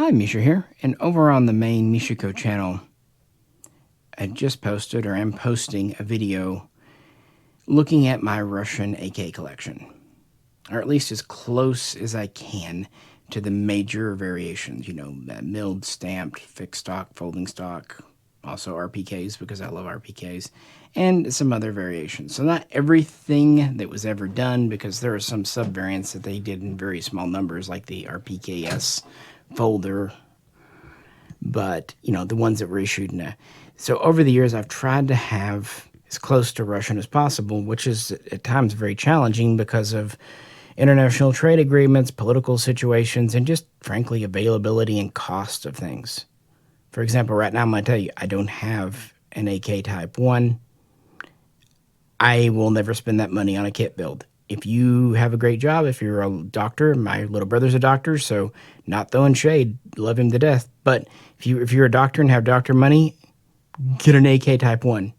Hi, Misha here, and over on the main Mishaco channel, I just posted or am posting a video looking at my Russian AK collection, or at least as close as I can to the major variations, milled, stamped, fixed stock, folding stock, also RPKs because I love RPKs, and some other variations. So not everything that was ever done, because there are some sub-variants that they did in very small numbers, like the RPKS folder, but the ones that were issued so over the years I've tried to have as close to Russian as possible, which is at times very challenging because of international trade agreements, political situations, and just frankly availability and cost of things. For example, right now I'm going to tell you I don't have an AK Type 1. I will never spend that money on a kit build. If you have a great job, if you're a doctor, my little brother's a doctor, so not throwing shade, love him to death. But if you're a doctor and have doctor money, get an AK Type 1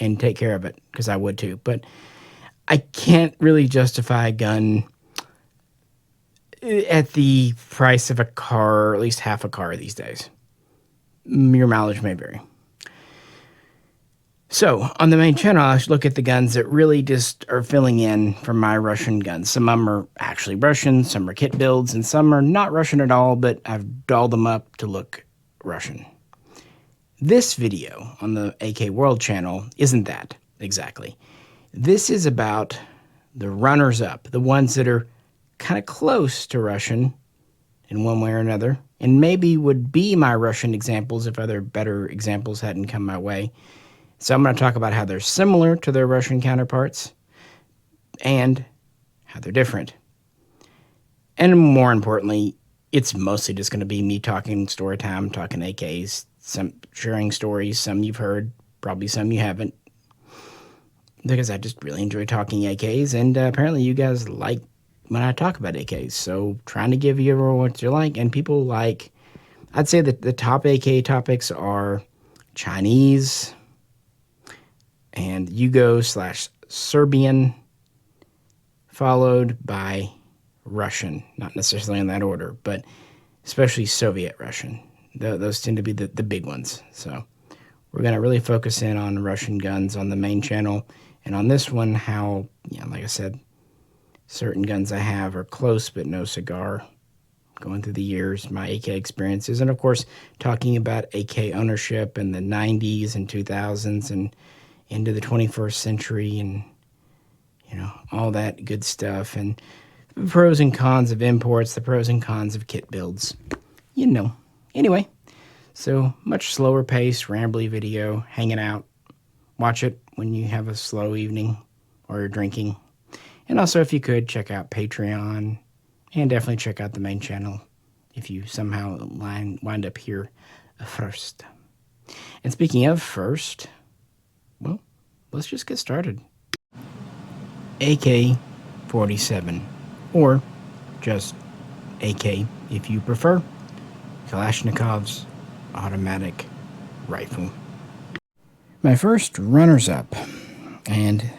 and take care of it, because I would too. But I can't really justify a gun at the price of a car, or at least half a car these days. Your mileage may vary. So, on the main channel, I look at the guns that really just are filling in for my Russian guns. Some of them are actually Russian, some are kit builds, and some are not Russian at all, but I've dolled them up to look Russian. This video on the AK World channel isn't that, exactly. This is about the runners-up, the ones that are kind of close to Russian in one way or another, and maybe would be my Russian examples if other better examples hadn't come my way. So I'm going to talk about how they're similar to their Russian counterparts and how they're different. And more importantly, it's mostly just going to be me talking story time, talking AKs, some sharing stories, some you've heard, probably some you haven't, because I just really enjoy talking AKs, and apparently you guys like when I talk about AKs. So trying to give you what you like, and people like, I'd say that the top AK topics are Chinese and Yugo/Serbian, followed by Russian. Not necessarily in that order, but especially Soviet Russian. Those tend to be the big ones. So we're going to really focus in on Russian guns on the main channel. And on this one, how, like I said, certain guns I have are close but no cigar. Going through the years, my AK experiences, and of course, talking about AK ownership in the 90s and 2000s and into the 21st century, and all that good stuff, and the pros and cons of imports, the pros and cons of kit builds. Anyway, so much slower pace, rambly video, hanging out. Watch it when you have a slow evening or you're drinking. And also, if you could, check out Patreon, and definitely check out the main channel if you somehow wind up here first. And speaking of first, well, let's just get started. AK-47, or just AK if you prefer, Kalashnikov's automatic rifle. My first runners-up, and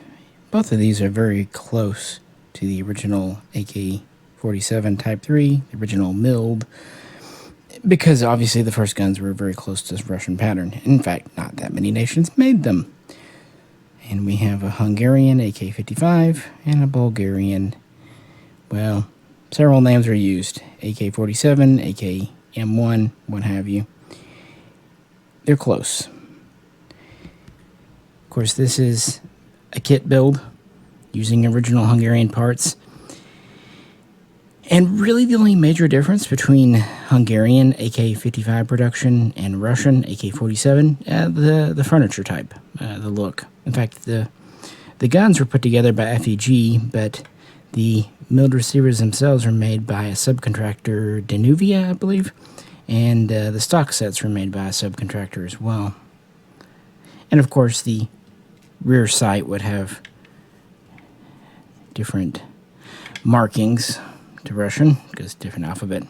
both of these are very close to the original AK-47 Type 3, the original milled, because obviously the first guns were very close to this Russian pattern. In fact, not that many nations made them. And we have a Hungarian AK-55 and a Bulgarian, well, several names are used, AK-47, AK-M1, what have you. They're close. Of course, this is a kit build using original Hungarian parts. And really the only major difference between Hungarian AK-55 production and Russian AK-47, the furniture type, the look. In fact, the guns were put together by FEG, but the milled receivers themselves were made by a subcontractor, Danuvia, I believe, and the stock sets were made by a subcontractor as well. And of course, the rear sight would have different markings to Russian, because different alphabet.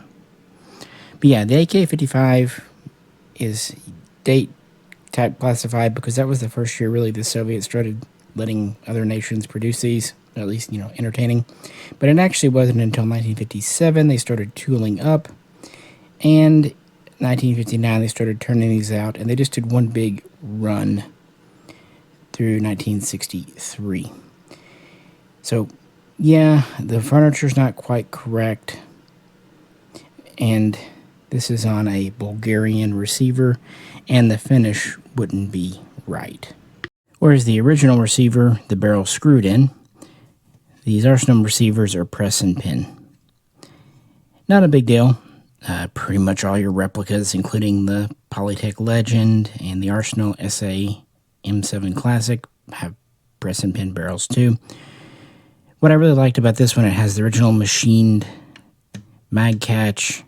But yeah, the AK-55 is date type classified because that was the first year really the Soviets started letting other nations produce these, at least, entertaining. But it actually wasn't until 1957 they started tooling up, And 1959, they started turning these out, and they just did one big run through 1963. So, yeah, the furniture's not quite correct, and this is on a Bulgarian receiver, and the finish wouldn't be right. Whereas the original receiver, the barrel screwed in, these Arsenal receivers are press and pin. Not a big deal. Pretty much all your replicas, including the Polytech Legend and the Arsenal SA M7 Classic, have press and pin barrels too. What I really liked about this one, it has the original machined mag catch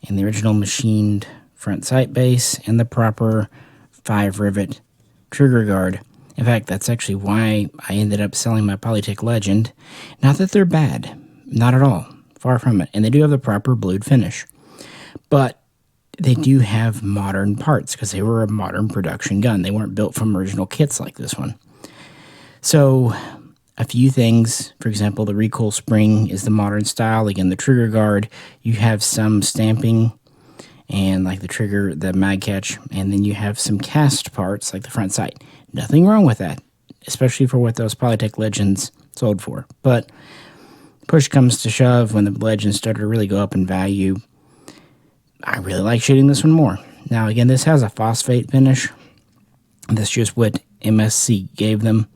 and the original machined front sight base and the proper 5-rivet trigger guard. In fact, that's actually why I ended up selling my Polytech Legend. Not that they're bad, not at all, far from it. And they do have the proper blued finish. But they do have modern parts because they were a modern production gun. They weren't built from original kits like this one. So a few things, for example, the recoil spring is the modern style. Again, the trigger guard, you have some stamping and like the trigger, the mag catch, and then you have some cast parts like the front sight. Nothing wrong with that, especially for what those Polytech Legends sold for. But push comes to shove, when the Legends started to really go up in value, I really like shooting this one more. Now, again, this has a phosphate finish. That's just what MSC gave them.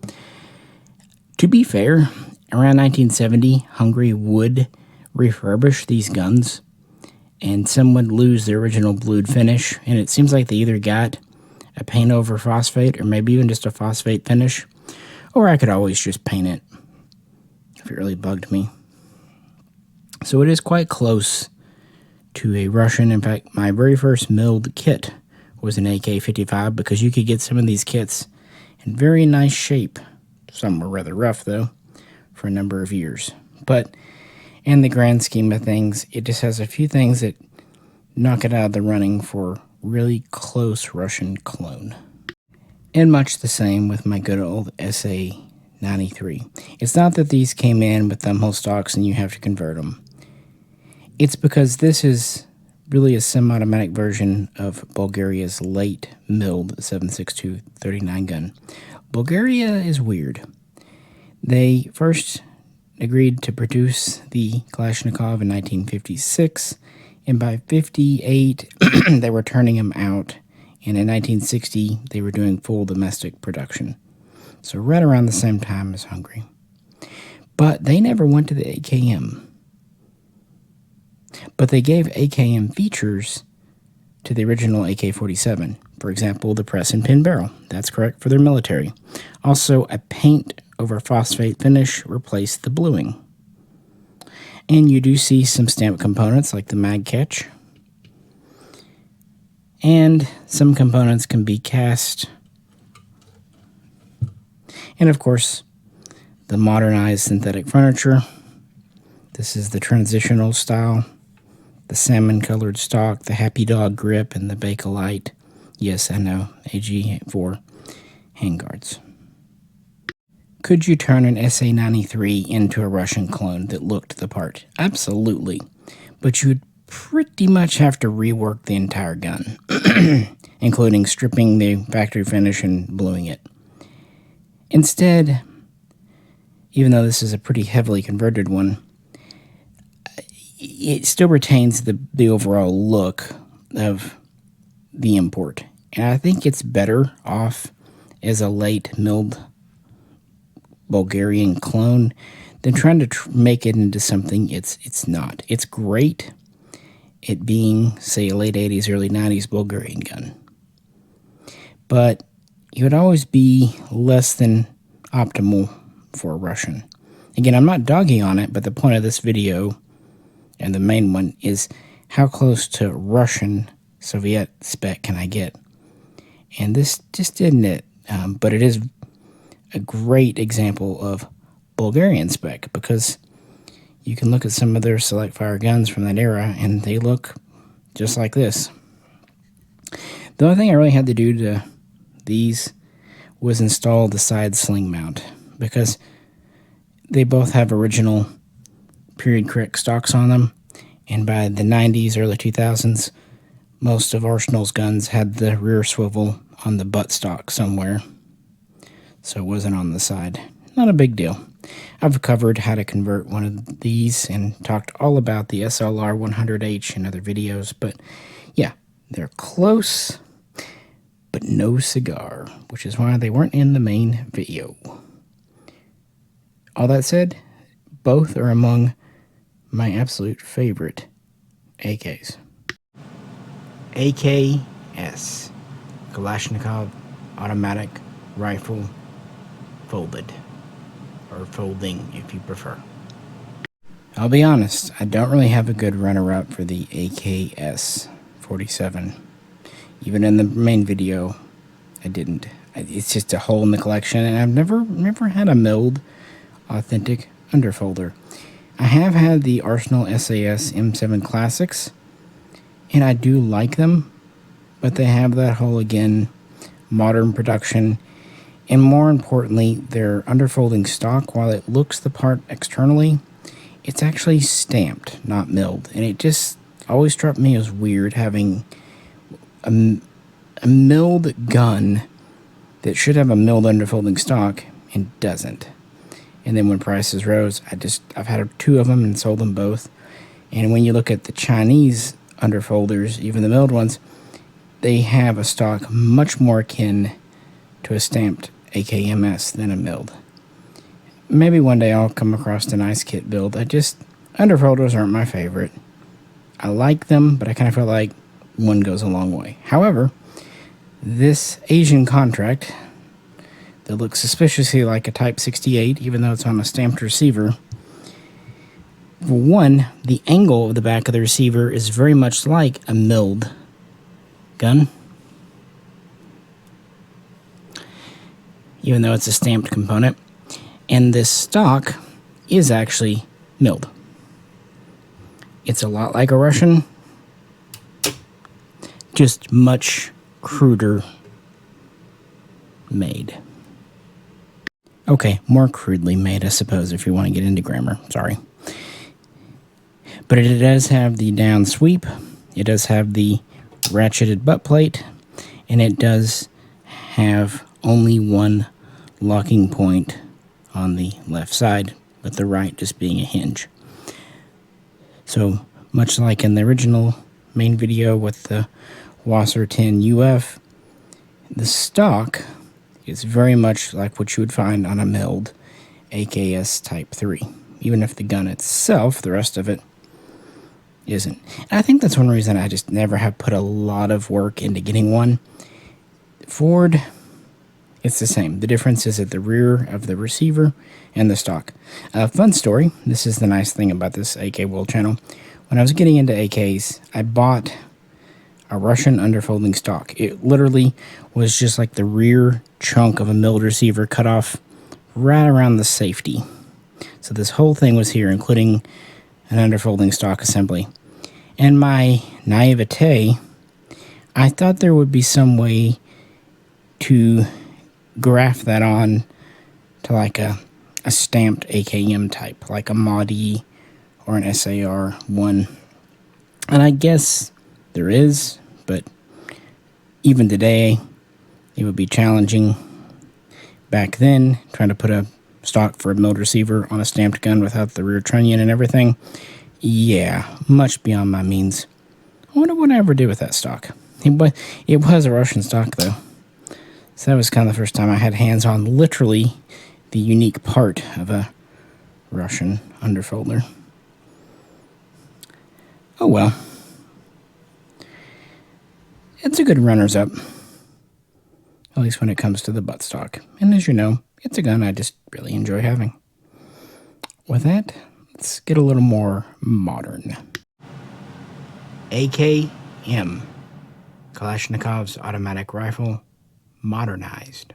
To be fair, around 1970, Hungary would refurbish these guns, and some would lose the original blued finish, and it seems like they either got a paint over phosphate or maybe even just a phosphate finish, or I could always just paint it if it really bugged me. So it is quite close to a Russian. In fact, my very first milled kit was an AK-55 because you could get some of these kits in very nice shape. Some were rather rough, though, for a number of years. But in the grand scheme of things, it just has a few things that knock it out of the running for really close Russian clone. And much the same with my good old SA93. It's not that these came in with thumbhole stocks and you have to convert them. It's because this is really a semi-automatic version of Bulgaria's late milled 7.62 39 gun. Bulgaria is weird. They first agreed to produce the Kalashnikov in 1956, and by 58 they were turning them out, and in 1960 they were doing full domestic production. So right around the same time as Hungary. But they never went to the AKM. But they gave AKM features to the original AK-47. For example, the press and pin barrel. That's correct for their military. Also, a paint over phosphate finish replaced the bluing. And you do see some stamp components like the mag catch. And some components can be cast. And of course, the modernized synthetic furniture. This is the transitional style. The salmon-colored stock, the Happy Dog grip, and the Bakelite. Yes, I know, AG4 handguards. Could you turn an SA93 into a Russian clone that looked the part? Absolutely. But you would pretty much have to rework the entire gun, including stripping the factory finish and bluing it. Instead, even though this is a pretty heavily converted one, it still retains the overall look of the import. And I think it's better off as a late milled Bulgarian clone than trying to make it into something it's not. It's great at being, say, a late 80s, early 90s Bulgarian gun. But it would always be less than optimal for a Russian. Again, I'm not dogging on it, but the point of this video, and the main one, is how close to Russian Soviet spec can I get? And this just didn't it. But it is a great example of Bulgarian spec, because you can look at some of their select fire guns from that era and they look just like this. The only thing I really had to do to these was install the side sling mount, because they both have original period correct stocks on them, And by the 90s, early 2000s, most of Arsenal's guns had the rear swivel on the buttstock somewhere, so it wasn't on the side. Not a big deal. I've covered how to convert one of these and talked all about the SLR 100H in other videos, but yeah, they're close, but no cigar, which is why they weren't in the main video. All that said, both are among my absolute favorite AKs. AKS, Kalashnikov automatic rifle, folded, or folding if you prefer. I'll be honest, I don't really have a good runner-up for the AKS 47. Even in the main video, I didn't. It's just a hole in the collection, and I've never had a milled authentic underfolder. I have had the Arsenal SAS M7 Classics, and I do like them, but they have that whole, again, modern production, and more importantly, their underfolding stock, while it looks the part externally, it's actually stamped, not milled, and it just always struck me as weird having a milled gun that should have a milled underfolding stock and doesn't. And then when prices rose, I've had two of them and sold them both. And when you look at the Chinese underfolders, even the milled ones, they have a stock much more akin to a stamped AKMS than a milled. Maybe one day I'll come across a nice kit build. Underfolders aren't my favorite. I like them, but I kind of feel like one goes a long way. However, this Asian contract that looks suspiciously like a Type 68, even though it's on a stamped receiver. For one, the angle of the back of the receiver is very much like a milled gun, even though it's a stamped component. And this stock is actually milled. It's a lot like a Russian, just much cruder made. Okay, more crudely made, I suppose, if you want to get into grammar. Sorry. But it does have the down sweep, it does have the ratcheted butt plate, and it does have only one locking point on the left side, with the right just being a hinge. So, much like in the original main video with the Wasser 10 UF, the stock is very much like what you would find on a milled AKS Type 3. Even if the gun itself, the rest of it, isn't. And I think that's one reason I just never have put a lot of work into getting one. Ford, it's the same. The difference is at the rear of the receiver and the stock. Fun story, this is the nice thing about this AK World channel. When I was getting into AKs, I bought a Russian underfolding stock. It literally was just like the rear chunk of a milled receiver cut off right around the safety. So this whole thing was here, including an underfolding stock assembly. And my naivete, I thought there would be some way to graft that on to like a stamped AKM type, like a Maadi or an SAR-1. And I guess there is, but even today, it would be challenging. Back then, trying to put a stock for a milled receiver on a stamped gun without the rear trunnion and everything, yeah, much beyond my means. I wonder what I ever did with that stock. It was a Russian stock, though. So that was kind of the first time I had hands on literally the unique part of a Russian underfolder. Oh well. It's a good runners-up, at least when it comes to the buttstock. And as you know, it's a gun I just really enjoy having. With that, let's get a little more modern. AKM, Kalashnikov's automatic rifle, modernized.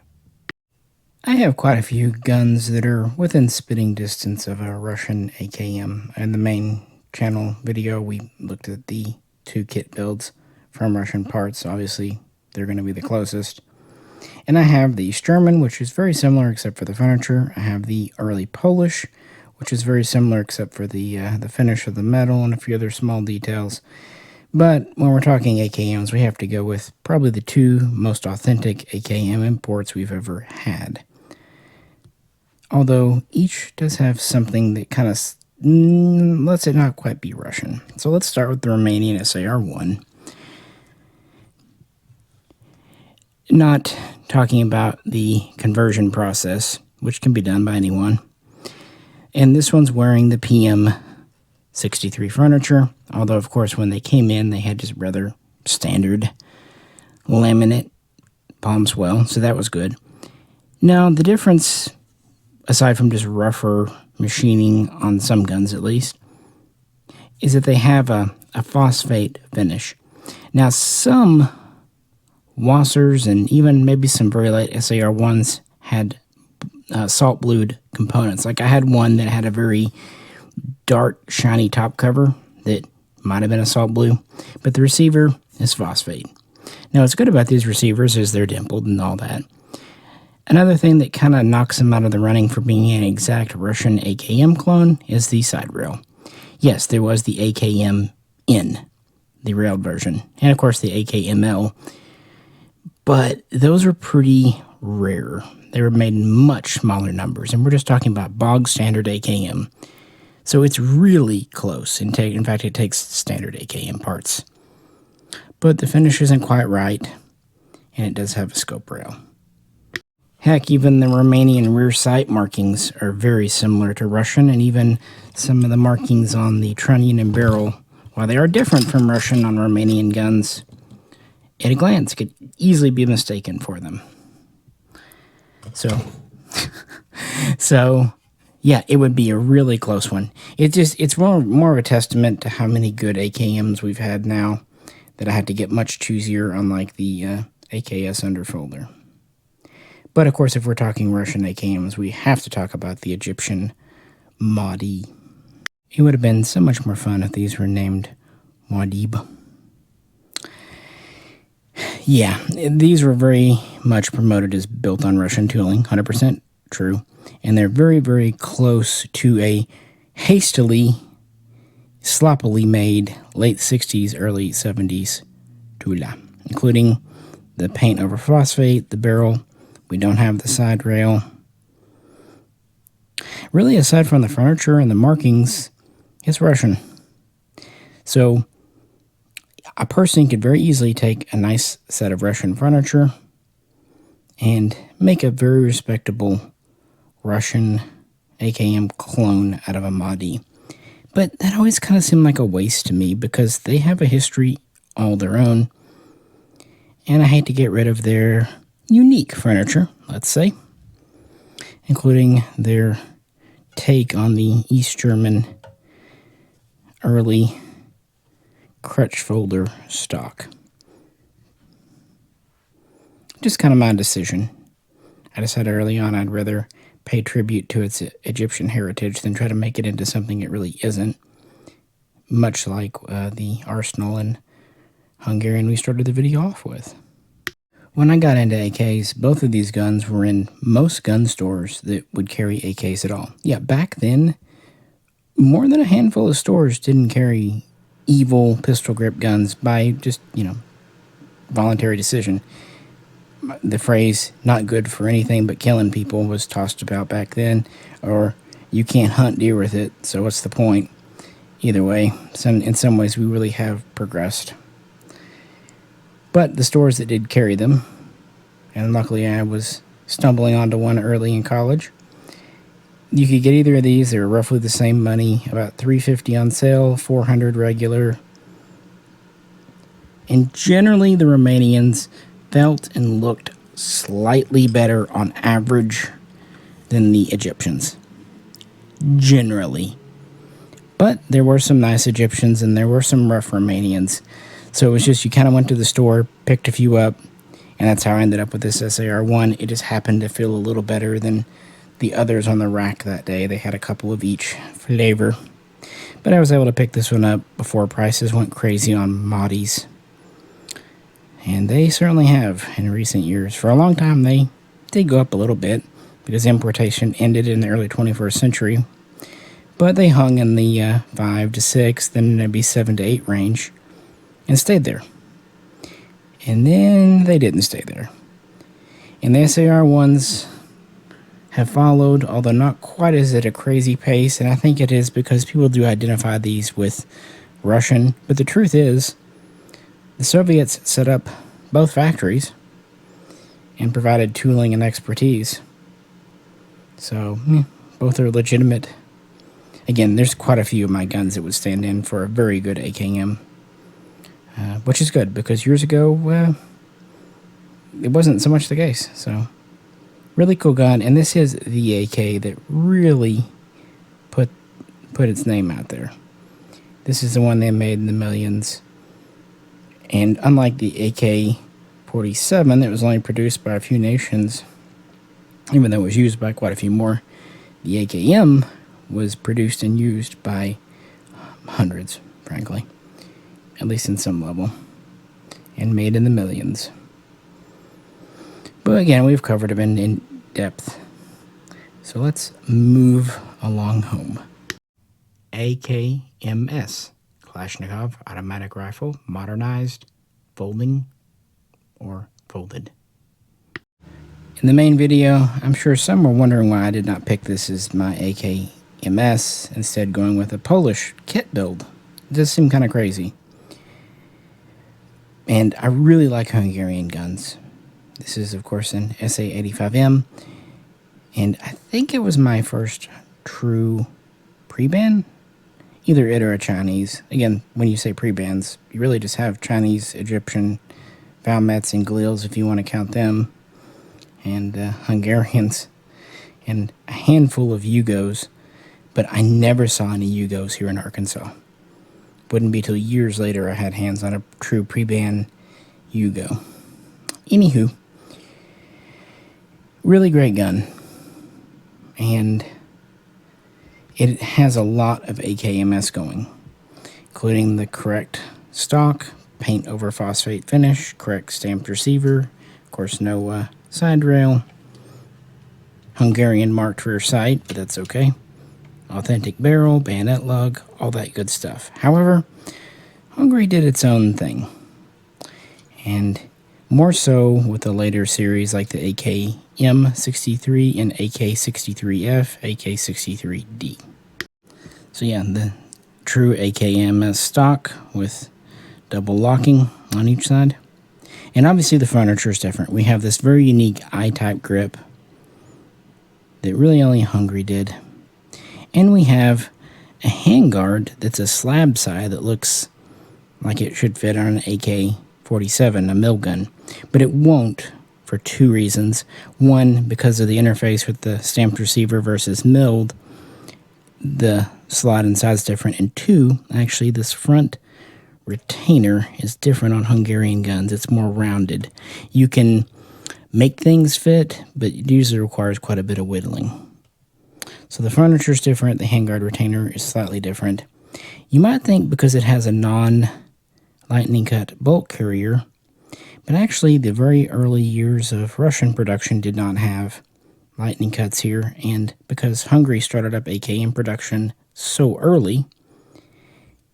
I have quite a few guns that are within spitting distance of a Russian AKM. In the main channel video, we looked at the two kit builds from Russian parts. Obviously, they're going to be the closest. And I have the Sturman, which is very similar except for the furniture. I have the early Polish, which is very similar except for the finish of the metal and a few other small details. But when we're talking AKMs, we have to go with probably the two most authentic AKM imports we've ever had. Although each does have something that kind of lets it not quite be Russian. So let's start with the Romanian SAR-1. Not talking about the conversion process, which can be done by anyone. And this one's wearing the PM63 furniture, although of course when they came in they had just rather standard laminate palm swell, so that was good. Now the difference, aside from just rougher machining on some guns at least, is that they have a phosphate finish. Now some Wassers and even maybe some very late SAR-1s had salt blued components. Like I had one that had a very dark, shiny top cover that might have been a salt blue, but the receiver is phosphate. Now what's good about these receivers is they're dimpled and all that. Another thing that kind of knocks them out of the running for being an exact Russian AKM clone is the side rail. Yes, there was the AKM-N, the railed version, and of course the AKML, but those were pretty rare. They were made in much smaller numbers, and we're just talking about bog standard AKM. So it's really close. In fact, it takes standard AKM parts. But the finish isn't quite right, and it does have a scope rail. Heck, even the Romanian rear sight markings are very similar to Russian, and even some of the markings on the trunnion and barrel, while they are different from Russian on Romanian guns, at a glance could easily be mistaken for them. So yeah, it would be a really close one. It's more of a testament to how many good AKMs we've had now that I had to get much choosier, unlike the AKS Underfolder. But of course, if we're talking Russian AKMs, we have to talk about the Egyptian Maadi. It would have been so much more fun if these were named Maadib. Yeah, these were very much promoted as built on Russian tooling, 100% true. And they're very, very close to a hastily, sloppily made late 60s, early 70s Tula, including the paint over phosphate, the barrel. We don't have the side rail. Really, aside from the furniture and the markings, it's Russian. So a person could very easily take a nice set of Russian furniture and make a very respectable Russian AKM clone out of a Maadi. But that always kind of seemed like a waste to me because they have a history all their own, and I hate to get rid of their unique furniture, let's say, including their take on the East German early crutch folder stock. Just kind of my decision. I decided early on I'd rather pay tribute to its Egyptian heritage than try to make it into something it really isn't, much like the Arsenal and Hungarian we started the video off with. When I got into AKs, both of these guns were in most gun stores that would carry AKs at all. Yeah, back then, more than a handful of stores didn't carry evil pistol grip guns by just, voluntary decision. The phrase, not good for anything but killing people, was tossed about back then, or you can't hunt deer with it, so what's the point? Either way, in some ways we really have progressed. But the stores that did carry them, and luckily I was stumbling onto one early in college, you could get either of these. They were roughly the same money, about $350 on sale, $400 regular. And generally the Romanians felt and looked slightly better on average than the Egyptians. Generally. But there were some nice Egyptians and there were some rough Romanians. So it was just, you kind of went to the store, picked a few up, and that's how I ended up with this SAR-1. It just happened to feel a little better than the others on the rack that day. They had a couple of each flavor. But I was able to pick this one up before prices went crazy on Maadis. And they certainly have in recent years. For a long time, they did go up a little bit because importation ended in the early 21st century. But they hung in the 5 to 6, then maybe 7 to 8 range, and stayed there. And then they didn't stay there. And the SAR ones have followed, although not quite as at a crazy pace, and I think it is because people do identify these with Russian. But the truth is, the Soviets set up both factories and provided tooling and expertise. So, both are legitimate. Again, there's quite a few of my guns that would stand in for a very good AKM, which is good, because years ago, it wasn't so much the case. So, really cool gun, and this is the AK that really put its name out there. This is the one they made in the millions, and unlike the AK-47 that was only produced by a few nations, even though it was used by quite a few more, the AKM was produced and used by hundreds, frankly, at least in some level, and made in the millions. But again, we've covered them in depth, so let's move along home. AKMS, Kalashnikov automatic rifle, modernized, folding, or folded. In the main video, I'm sure some were wondering why I did not pick this as my AKMS, instead going with a Polish kit build. It does seem kind of crazy. And I really like Hungarian guns. This is, of course, an SA-85M, and I think it was my first true pre-ban. Either it or a Chinese. Again, when you say pre-bans, you really just have Chinese, Egyptian, Valmets, and Glils, if you want to count them, and Hungarians, and a handful of Yugos, but I never saw any Yugos here in Arkansas. Wouldn't be till years later I had hands on a true pre-ban Yugo. Anywho, really great gun, and it has a lot of AKMS going, including the correct stock, paint over phosphate finish, correct stamped receiver, of course no side rail, Hungarian marked rear sight, but that's okay, authentic barrel, bayonet lug, all that good stuff. However, Hungary did its own thing, and more so with the later series like the AK-M63 and AK-63F, AK-63D. So yeah, the true AKMS stock with double locking on each side. And obviously the furniture is different. We have this very unique I-type grip that really only Hungary did. And we have a handguard that's a slab side that looks like it should fit on an AK-47, a mill gun. But it won't for two reasons. One, because of the interface with the stamped receiver versus milled, the slot inside is different. And two, actually this front retainer is different on Hungarian guns. It's more rounded. You can make things fit, but it usually requires quite a bit of whittling. So the furniture is different. The handguard retainer is slightly different. You might think because it has a non-lightning cut bolt carrier, but actually the very early years of Russian production did not have lightning cuts here, and because Hungary started up AKM production so early,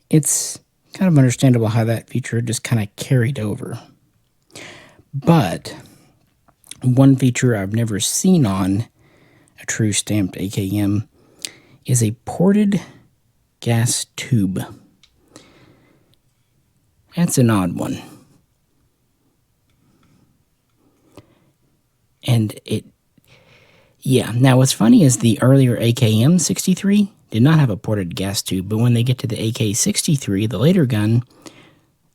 it's kind of understandable how that feature just kind of carried over. But one feature I've never seen on a true stamped AKM is a ported gas tube. That's an odd one. And now what's funny is the earlier AKM-63 did not have a ported gas tube, but when they get to the AK-63, the later gun,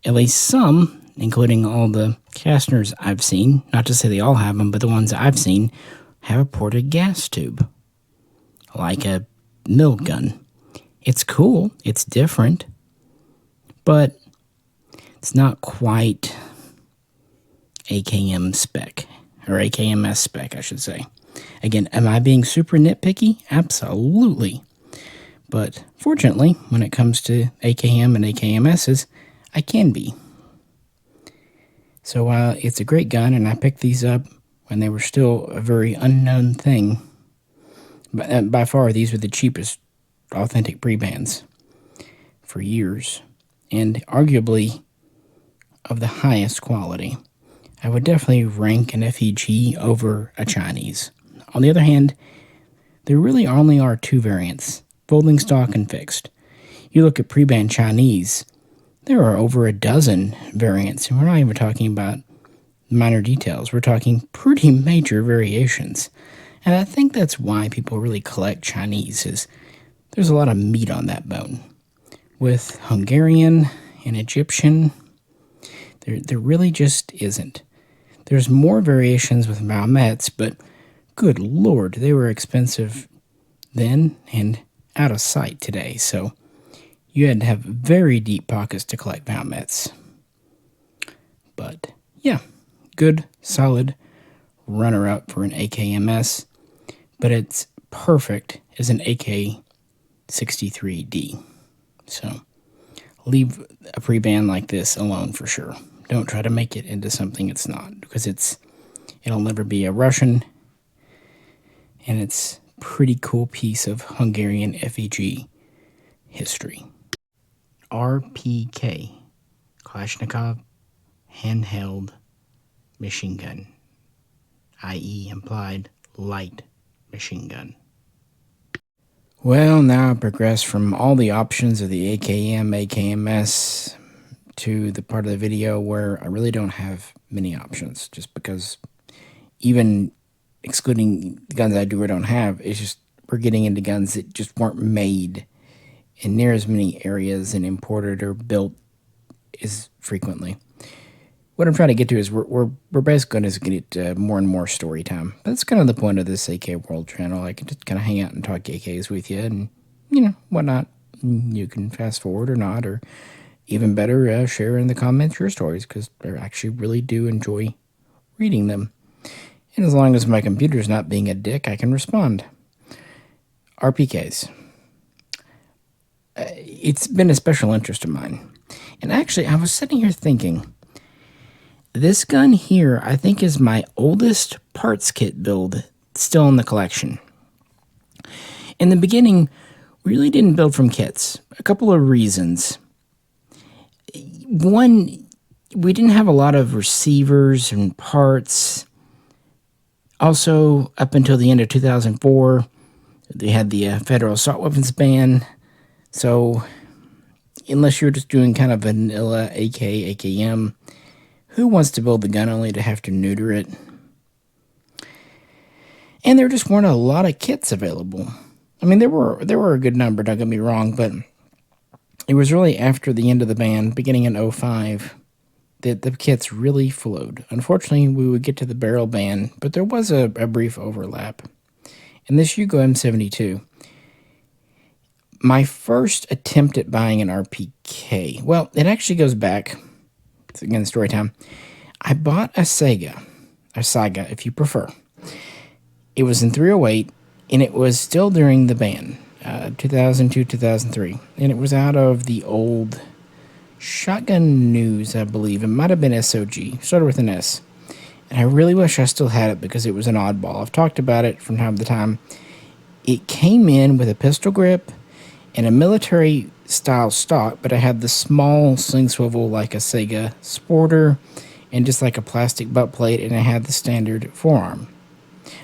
at least some, including all the Kastners I've seen, not to say they all have them, but the ones I've seen, have a ported gas tube, like a mill gun. It's cool, it's different, but it's not quite AKM spec, or AKMS spec, I should say. Again, am I being super nitpicky? Absolutely. But fortunately, when it comes to AKM and AKMSs, I can be. So it's a great gun, and I picked these up when they were still a very unknown thing. By far, these were the cheapest authentic pre-bands for years, and arguably of the highest quality. I would definitely rank an FEG over a Chinese. On the other hand, there really only are two variants, folding stock and fixed. You look at pre-band Chinese, there are over a dozen variants, and we're not even talking about minor details. We're talking pretty major variations. And I think that's why people really collect Chinese, is there's a lot of meat on that bone. With Hungarian and Egyptian, there really just isn't. There's more variations with Maomets, but good Lord, they were expensive then and out of sight today. So you had to have very deep pockets to collect Maomets. But yeah, good, solid runner-up for an AKMS, but it's perfect as an AK-63D. So leave a pre-band like this alone for sure. Don't try to make it into something it's not, because it'll never be a Russian, and it's a pretty cool piece of Hungarian FEG history. RPK, Kalashnikov handheld machine gun, i.e. implied light machine gun. Well, now I progress from all the options of the AKM, AKMS, to the part of the video where I really don't have many options, just because even excluding the guns I do or don't have, it's just we're getting into guns that just weren't made in near as many areas and imported or built as frequently. What I'm trying to get to is we're basically going to get more and more story time. That's kind of the point of this AK World channel. I can just kind of hang out and talk AKs with you and, whatnot. You can fast forward or not, or even better, share in the comments your stories, because I actually really do enjoy reading them. And as long as my computer's not being a dick, I can respond. RPKs. It's been a special interest of mine. And actually, I was sitting here thinking, this gun here, I think, is my oldest parts kit build still in the collection. In the beginning, we really didn't build from kits. A couple of reasons. One, we didn't have a lot of receivers and parts. Also, up until the end of 2004, they had the federal assault weapons ban. So, unless you're just doing kind of vanilla AK, AKM, who wants to build the gun only to have to neuter it? And there just weren't a lot of kits available. I mean, there were a good number, don't get me wrong, but it was really after the end of the ban, beginning in 2005, that the kits really flowed. Unfortunately, we would get to the barrel ban, but there was a brief overlap. And this Yugo M72, my first attempt at buying an RPK, well, it actually goes back, it's again story time. I bought a Saga if you prefer. It was in 308, and it was still during the ban. 2002, 2003, and it was out of the old Shotgun News, I believe. It might have been SOG, started with an S, and I really wish I still had it because it was an oddball. I've talked about it from time to time. It came in with a pistol grip and a military style stock, but I had the small sling swivel like a Sega Sporter and just like a plastic butt plate, and I had the standard forearm.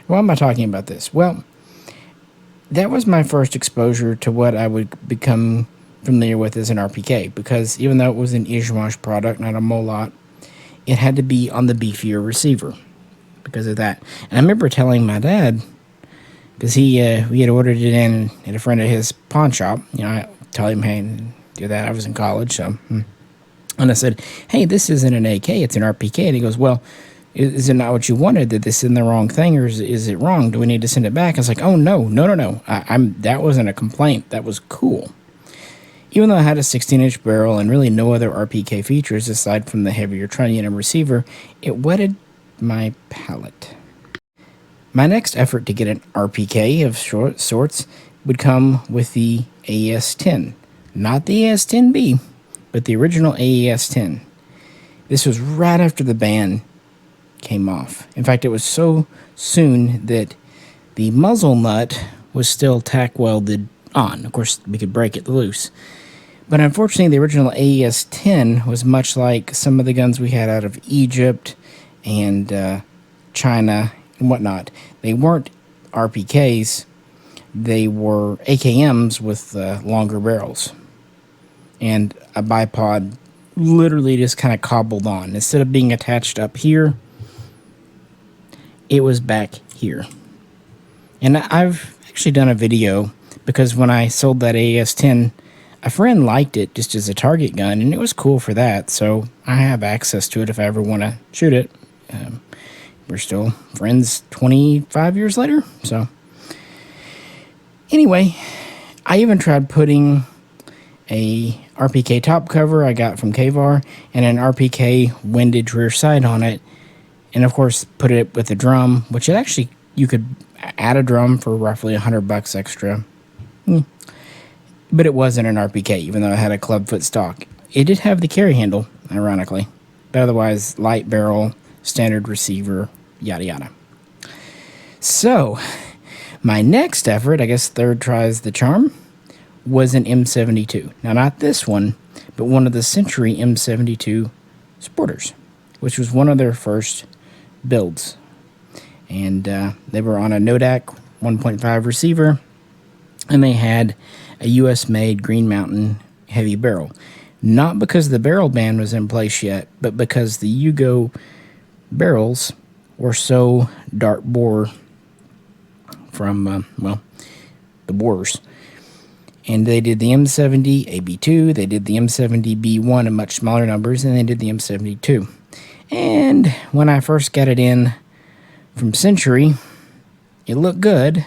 Why am I talking about this? Well, that was my first exposure to what I would become familiar with as an RPK, because even though it was an Izhmash product, not a Molot, it had to be on the beefier receiver because of that. And I remember telling my dad, because we had ordered it in at a friend of his pawn shop. I tell him, hey, do that. I was in college, so. And I said, hey, this isn't an AK, it's an RPK. And he goes, well, is it not what you wanted? That this is in the wrong thing, or is it wrong? Do we need to send it back? I was like, oh, no. That wasn't a complaint. That was cool. Even though I had a 16-inch barrel and really no other RPK features aside from the heavier trunnion and receiver, it whetted my palate. My next effort to get an RPK of sorts would come with the AES-10. Not the AES-10B, but the original AES-10. This was right after the ban came off. In fact, it was so soon that the muzzle nut was still tack welded on. Of course, we could break it loose. But unfortunately, the original AES-10 was much like some of the guns we had out of Egypt and China and whatnot. They weren't RPKs. They were AKMs with longer barrels. And a bipod literally just kind of cobbled on. Instead of being attached up here, it was back here. And I've actually done a video because when I sold that AES-10, a friend liked it just as a target gun, and it was cool for that, so I have access to it if I ever want to shoot it. We're still friends 25 years later, so. Anyway, I even tried putting a RPK top cover I got from Kvar and an RPK windage rear sight on it, and of course put it with a drum, which it actually, you could add a drum for roughly $100 extra. But it wasn't an RPK, even though it had a clubfoot stock. It did have the carry handle, ironically, but otherwise light barrel, standard receiver, yada yada. So, my next effort, I guess third tries the charm, was an M72. Now, not this one, but one of the Century M72 Sporters, which was one of their first builds. And they were on a Nodak 1.5 receiver, and they had a US-made Green Mountain heavy barrel. Not because the barrel band was in place yet, but because the Yugo barrels were so dart bore from, the bores. And they did the M70 AB2, they did the M70 B1 in much smaller numbers, and they did the M72. And when I first got it in from Century, it looked good,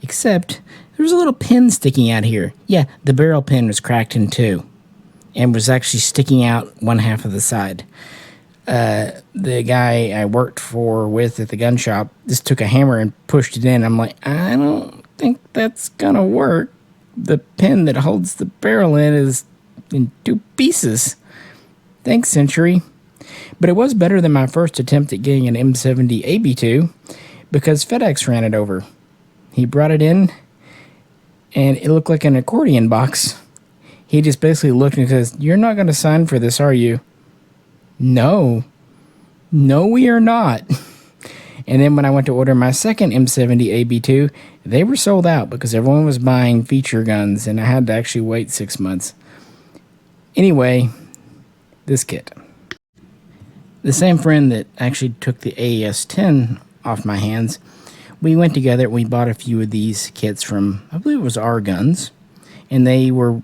except there was a little pin sticking out here. Yeah, the barrel pin was cracked in two and was actually sticking out one half of the side. The guy I worked with at the gun shop just took a hammer and pushed it in. I'm like, I don't think that's gonna work. The pin that holds the barrel in is in two pieces. Thanks, Century. But it was better than my first attempt at getting an M70 AB2 because FedEx ran it over. He brought it in, and it looked like an accordion box. He just basically looked and says, "You're not going to sign for this, are you?" No, we are not. And then when I went to order my second M70 AB2, they were sold out because everyone was buying feature guns, and I had to actually wait 6 months. Anyway, this kit. The same friend that actually took the AES-10 off my hands, we went together and we bought a few of these kits from, I believe it was R Guns, and they were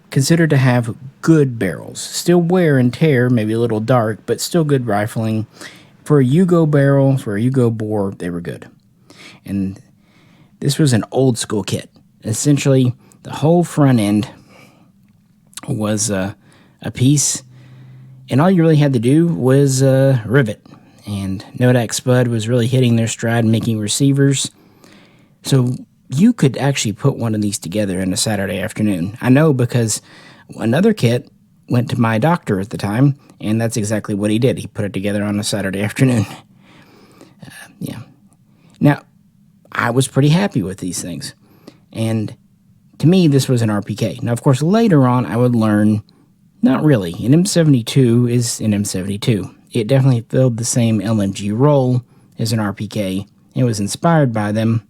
considered to have good barrels. Still wear and tear, maybe a little dark, but still good rifling. For a Yugo barrel, for a Yugo bore, they were good. And this was an old school kit. Essentially, the whole front end was a piece, and all you really had to do was rivet. And Nodak Spud was really hitting their stride, making receivers. So you could actually put one of these together in a Saturday afternoon. I know because another kit went to my doctor at the time, and that's exactly what he did. He put it together on a Saturday afternoon. Yeah. Now, I was pretty happy with these things. And to me, this was an RPK. Now, of course, later on, I would learn, not really. An M72 is an M72. It definitely filled the same LMG role as an RPK. It was inspired by them.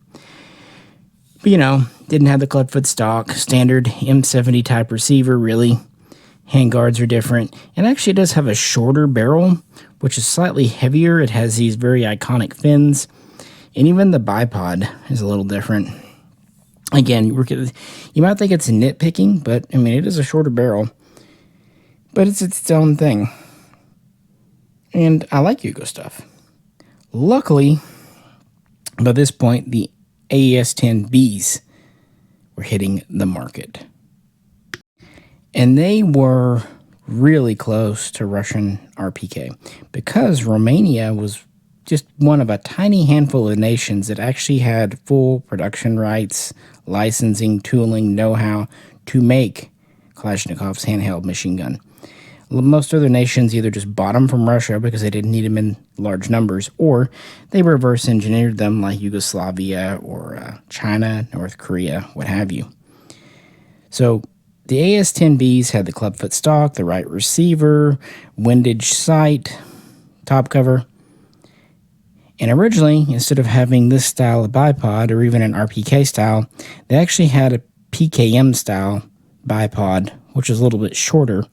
But, didn't have the clubfoot stock, standard M70 type receiver, really. Handguards are different. And actually, it does have a shorter barrel, which is slightly heavier. It has these very iconic fins. And even the bipod is a little different. Again, you might think it's nitpicking, but, it is a shorter barrel. But it's its own thing. And I like Yugo stuff. Luckily, by this point, the AES-10Bs were hitting the market. And they were really close to Russian RPK because Romania was just one of a tiny handful of nations that actually had full production rights, licensing, tooling, know-how to make Kalashnikov's handheld machine gun. Most other nations either just bought them from Russia because they didn't need them in large numbers, or they reverse engineered them like Yugoslavia or China, North Korea, what have you. So the AS-10Bs had the clubfoot stock, the right receiver, windage sight, top cover. And originally, instead of having this style of bipod or even an RPK style, they actually had a PKM style bipod, which is a little bit shorter,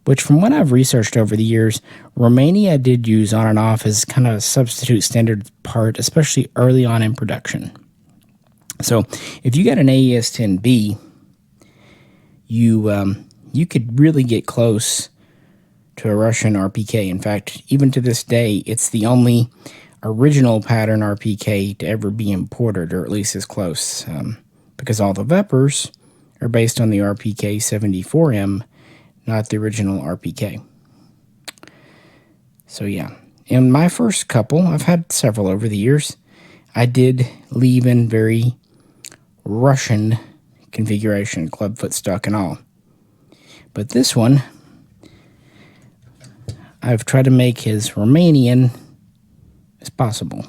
which from what I've researched over the years, Romania did use on and off as kind of a substitute standard part, especially early on in production. So if you got an AES-10B, you could really get close to a Russian RPK. In fact, even to this day, it's the only original pattern RPK to ever be imported, or at least as close, because all the Vepers are based on the RPK 74M, not the original RPK. So yeah, in my first couple, I've had several over the years, I did leave in very Russian configuration, clubfoot stock and all. But this one, I've tried to make as Romanian as possible.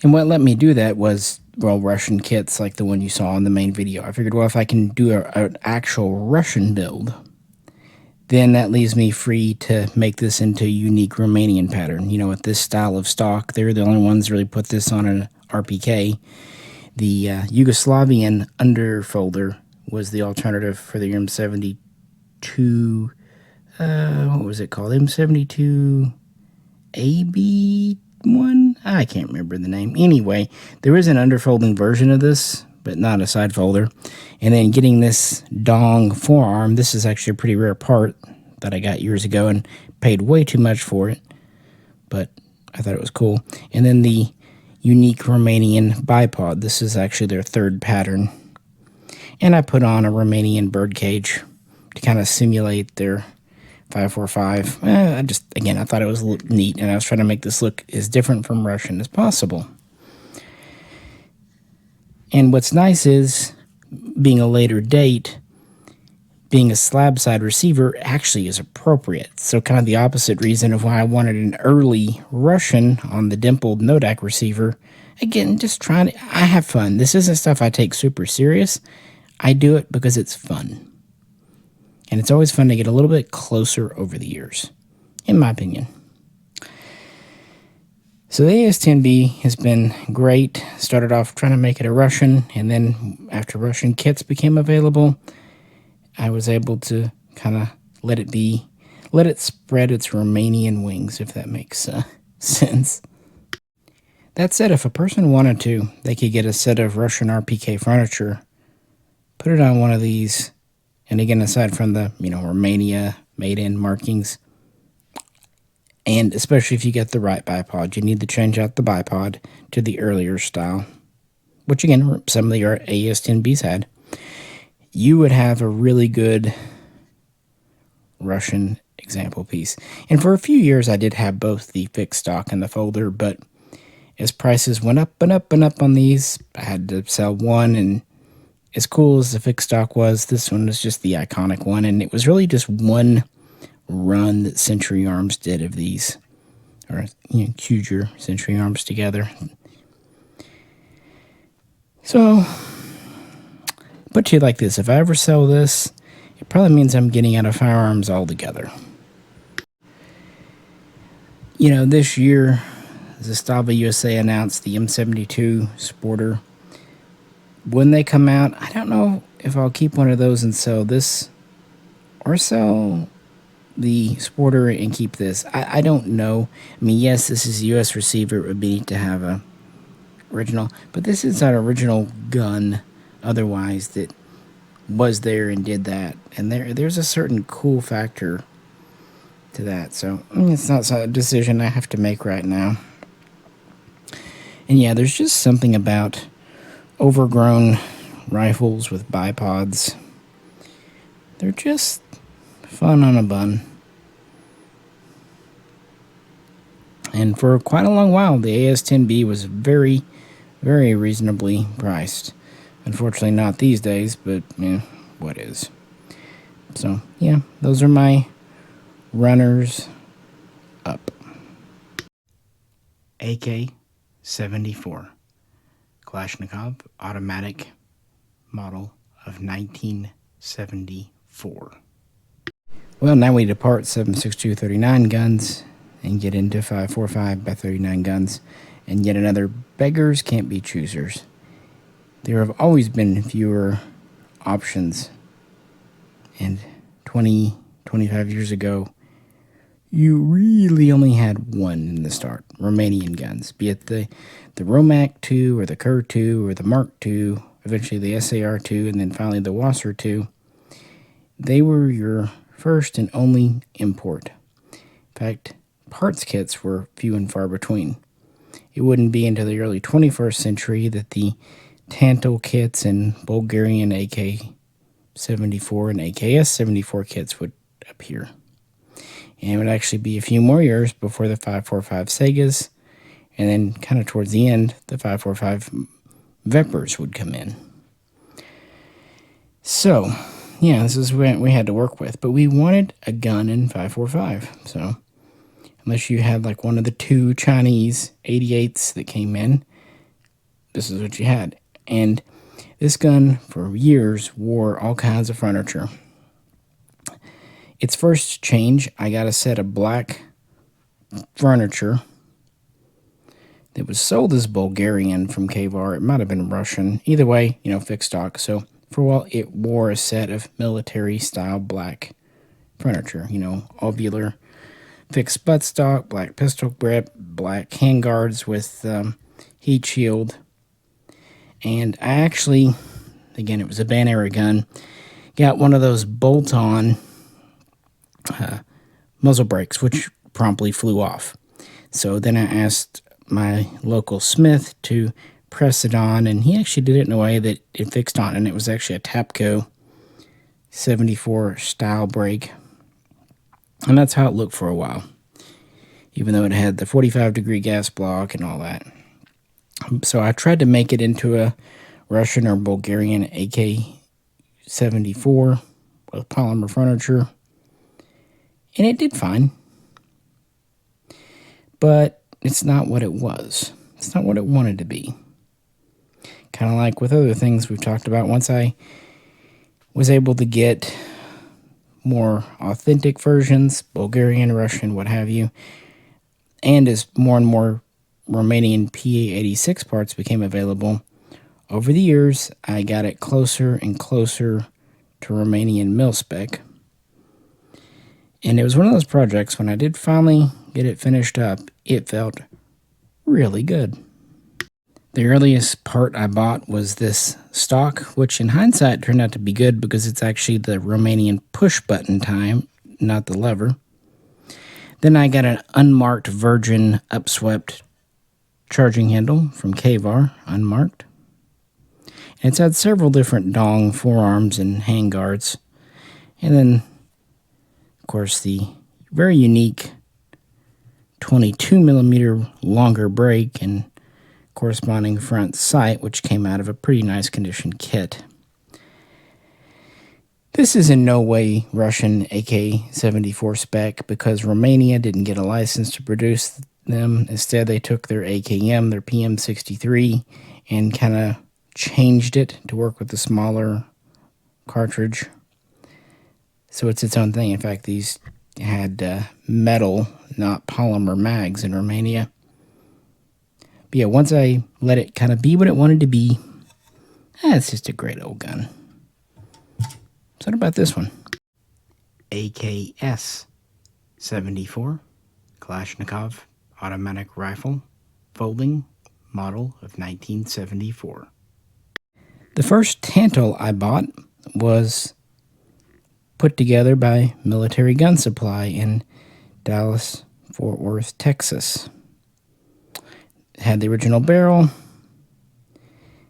And what let me do that was, well, Russian kits like the one you saw in the main video. I figured, well, if I can do an actual Russian build, then that leaves me free to make this into a unique Romanian pattern. You know, with this style of stock, they're the only ones really put this on an RPK. The Yugoslavian Underfolder was the alternative for the M72, what was it called? M72 AB1? I can't remember the name. Anyway, there is an underfolding version of this, but not a side folder. And then getting this dong forearm, this is actually a pretty rare part that I got years ago and paid way too much for it, but I thought it was cool. And then the unique Romanian bipod. This is actually their third pattern. And I put on a Romanian birdcage to kind of simulate their 545. I thought it was neat, and I was trying to make this look as different from Russian as possible. And what's nice is, being a later date, being a slab side receiver actually is appropriate. So kind of the opposite reason of why I wanted an early Russian on the dimpled Nodak receiver. Again, just trying to, I have fun. This isn't stuff I take super serious. I do it because it's fun. And it's always fun to get a little bit closer over the years, in my opinion. So the AS-10B has been great. Started off trying to make it a Russian, and then after Russian kits became available, I was able to kind of let it spread its Romanian wings, if that makes sense. That said, if a person wanted to, they could get a set of Russian RPK furniture, put it on one of these, and again, aside from the, Romania made-in markings, and especially if you get the right bipod, you need to change out the bipod to the earlier style, which again, some of the AS-10Bs had. You would have a really good Russian example piece. And for a few years, I did have both the fixed stock and the folder, but as prices went up and up and up on these, I had to sell one, and as cool as the fixed stock was, this one was just the iconic one, and it was really just one run that Century Arms did of these, or huger Century Arms together. So, put to you like this, if I ever sell this, it probably means I'm getting out of firearms altogether. This year, Zastava USA announced the M72 Sporter. When they come out, I don't know if I'll keep one of those and sell this, or sell the Sporter and keep this. I don't know. I mean, yes, this is a U.S. receiver. It would be neat to have a original, but this is an original gun otherwise that was there and did that. And there's a certain cool factor to that. So, it's not a decision I have to make right now. And yeah, there's just something about overgrown rifles with bipods. They're just fun on a bun. And for quite a long while, the AS-10B was very, very reasonably priced. Unfortunately, not these days, but what is. So, yeah, those are my runners up. AK-74 Kalashnikov automatic model of 1974. Well, now we depart 7.62-39 guns and get into 5.45 by 39 guns, and yet another beggars can't be choosers. There have always been fewer options, and 25 years ago, you really only had one in the start. Romanian guns, be it the Romac 2 or the Kerr 2 or the Mark 2, eventually the SAR 2, and then finally the Wasser 2. They were your first and only import. In fact, parts kits were few and far between. It wouldn't be until the early 21st century that the Tantal kits and Bulgarian AK-74 and AKS-74 kits would appear. And it would actually be a few more years before the 5.45 Segas, and then kind of towards the end, the 5.45 Vepers would come in. So, yeah, this is what we had to work with. But we wanted a gun in 5.45. So, unless you had like one of the two Chinese 88s that came in, this is what you had. And this gun, for years, wore all kinds of furniture. Its first change, I got a set of black furniture that was sold as Bulgarian from Kvar. It might have been Russian. Either way, fixed stock. So for a while, it wore a set of military-style black furniture. Ovular fixed buttstock, black pistol grip, black handguards with heat shield. And I actually, again, it was a Banera gun, got one of those bolt-on muzzle brakes, which promptly flew off. So then I asked my local smith to press it on, and he actually did it in a way that it fixed on, and it was actually a Tapco 74 style brake. And that's how it looked for a while, even though it had the 45-degree gas block and all that. So I tried to make it into a Russian or Bulgarian AK-74 with polymer furniture, and it did fine. But it's not what it was. It's not what it wanted to be. Kind of like with other things we've talked about, once I was able to get more authentic versions, Bulgarian, Russian, what have you, and as more and more Romanian PA-86 parts became available, over the years, I got it closer and closer to Romanian mil-spec. And it was one of those projects, when I did finally get it finished up, it felt really good. The earliest part I bought was this stock, which in hindsight turned out to be good because it's actually the Romanian push button time, not the lever. Then I got an unmarked virgin upswept charging handle from Kvar, unmarked. And it's had several different dong forearms and handguards. And then, of course, the very unique 22mm longer brake and corresponding front sight, which came out of a pretty nice condition kit. This is in no way Russian AK-74 spec because Romania didn't get a license to produce them. Instead, they took their AKM, their PM63, and kind of changed it to work with the smaller cartridge. So it's its own thing. In fact, these had metal, not polymer mags in Romania. But yeah, once I let it kind of be what it wanted to be, it's just a great old gun. So what about this one? AKS-74 Kalashnikov automatic rifle, folding, model of 1974. The first Tantal I bought was put together by Military Gun Supply in Dallas, Fort Worth, Texas. It had the original barrel,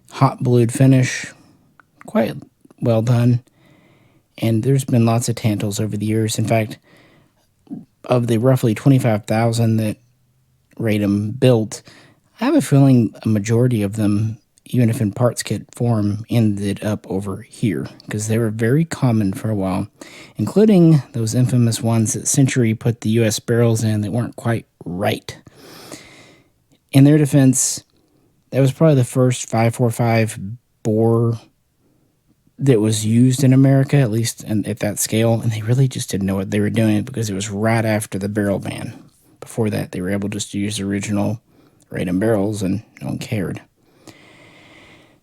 hot blued finish, quite well done. And there's been lots of Tantals over the years. In fact, of the roughly 25,000 that Radom built, I have a feeling a majority of them even if in parts kit form, ended up over here, because they were very common for a while, including those infamous ones that Century put the U.S. barrels in that weren't quite right. In their defense, that was probably the first 545 bore that was used in America, at least at that scale, and they really just didn't know what they were doing because it was right after the barrel ban. Before that, they were able just to use the original Radom barrels, and no one cared.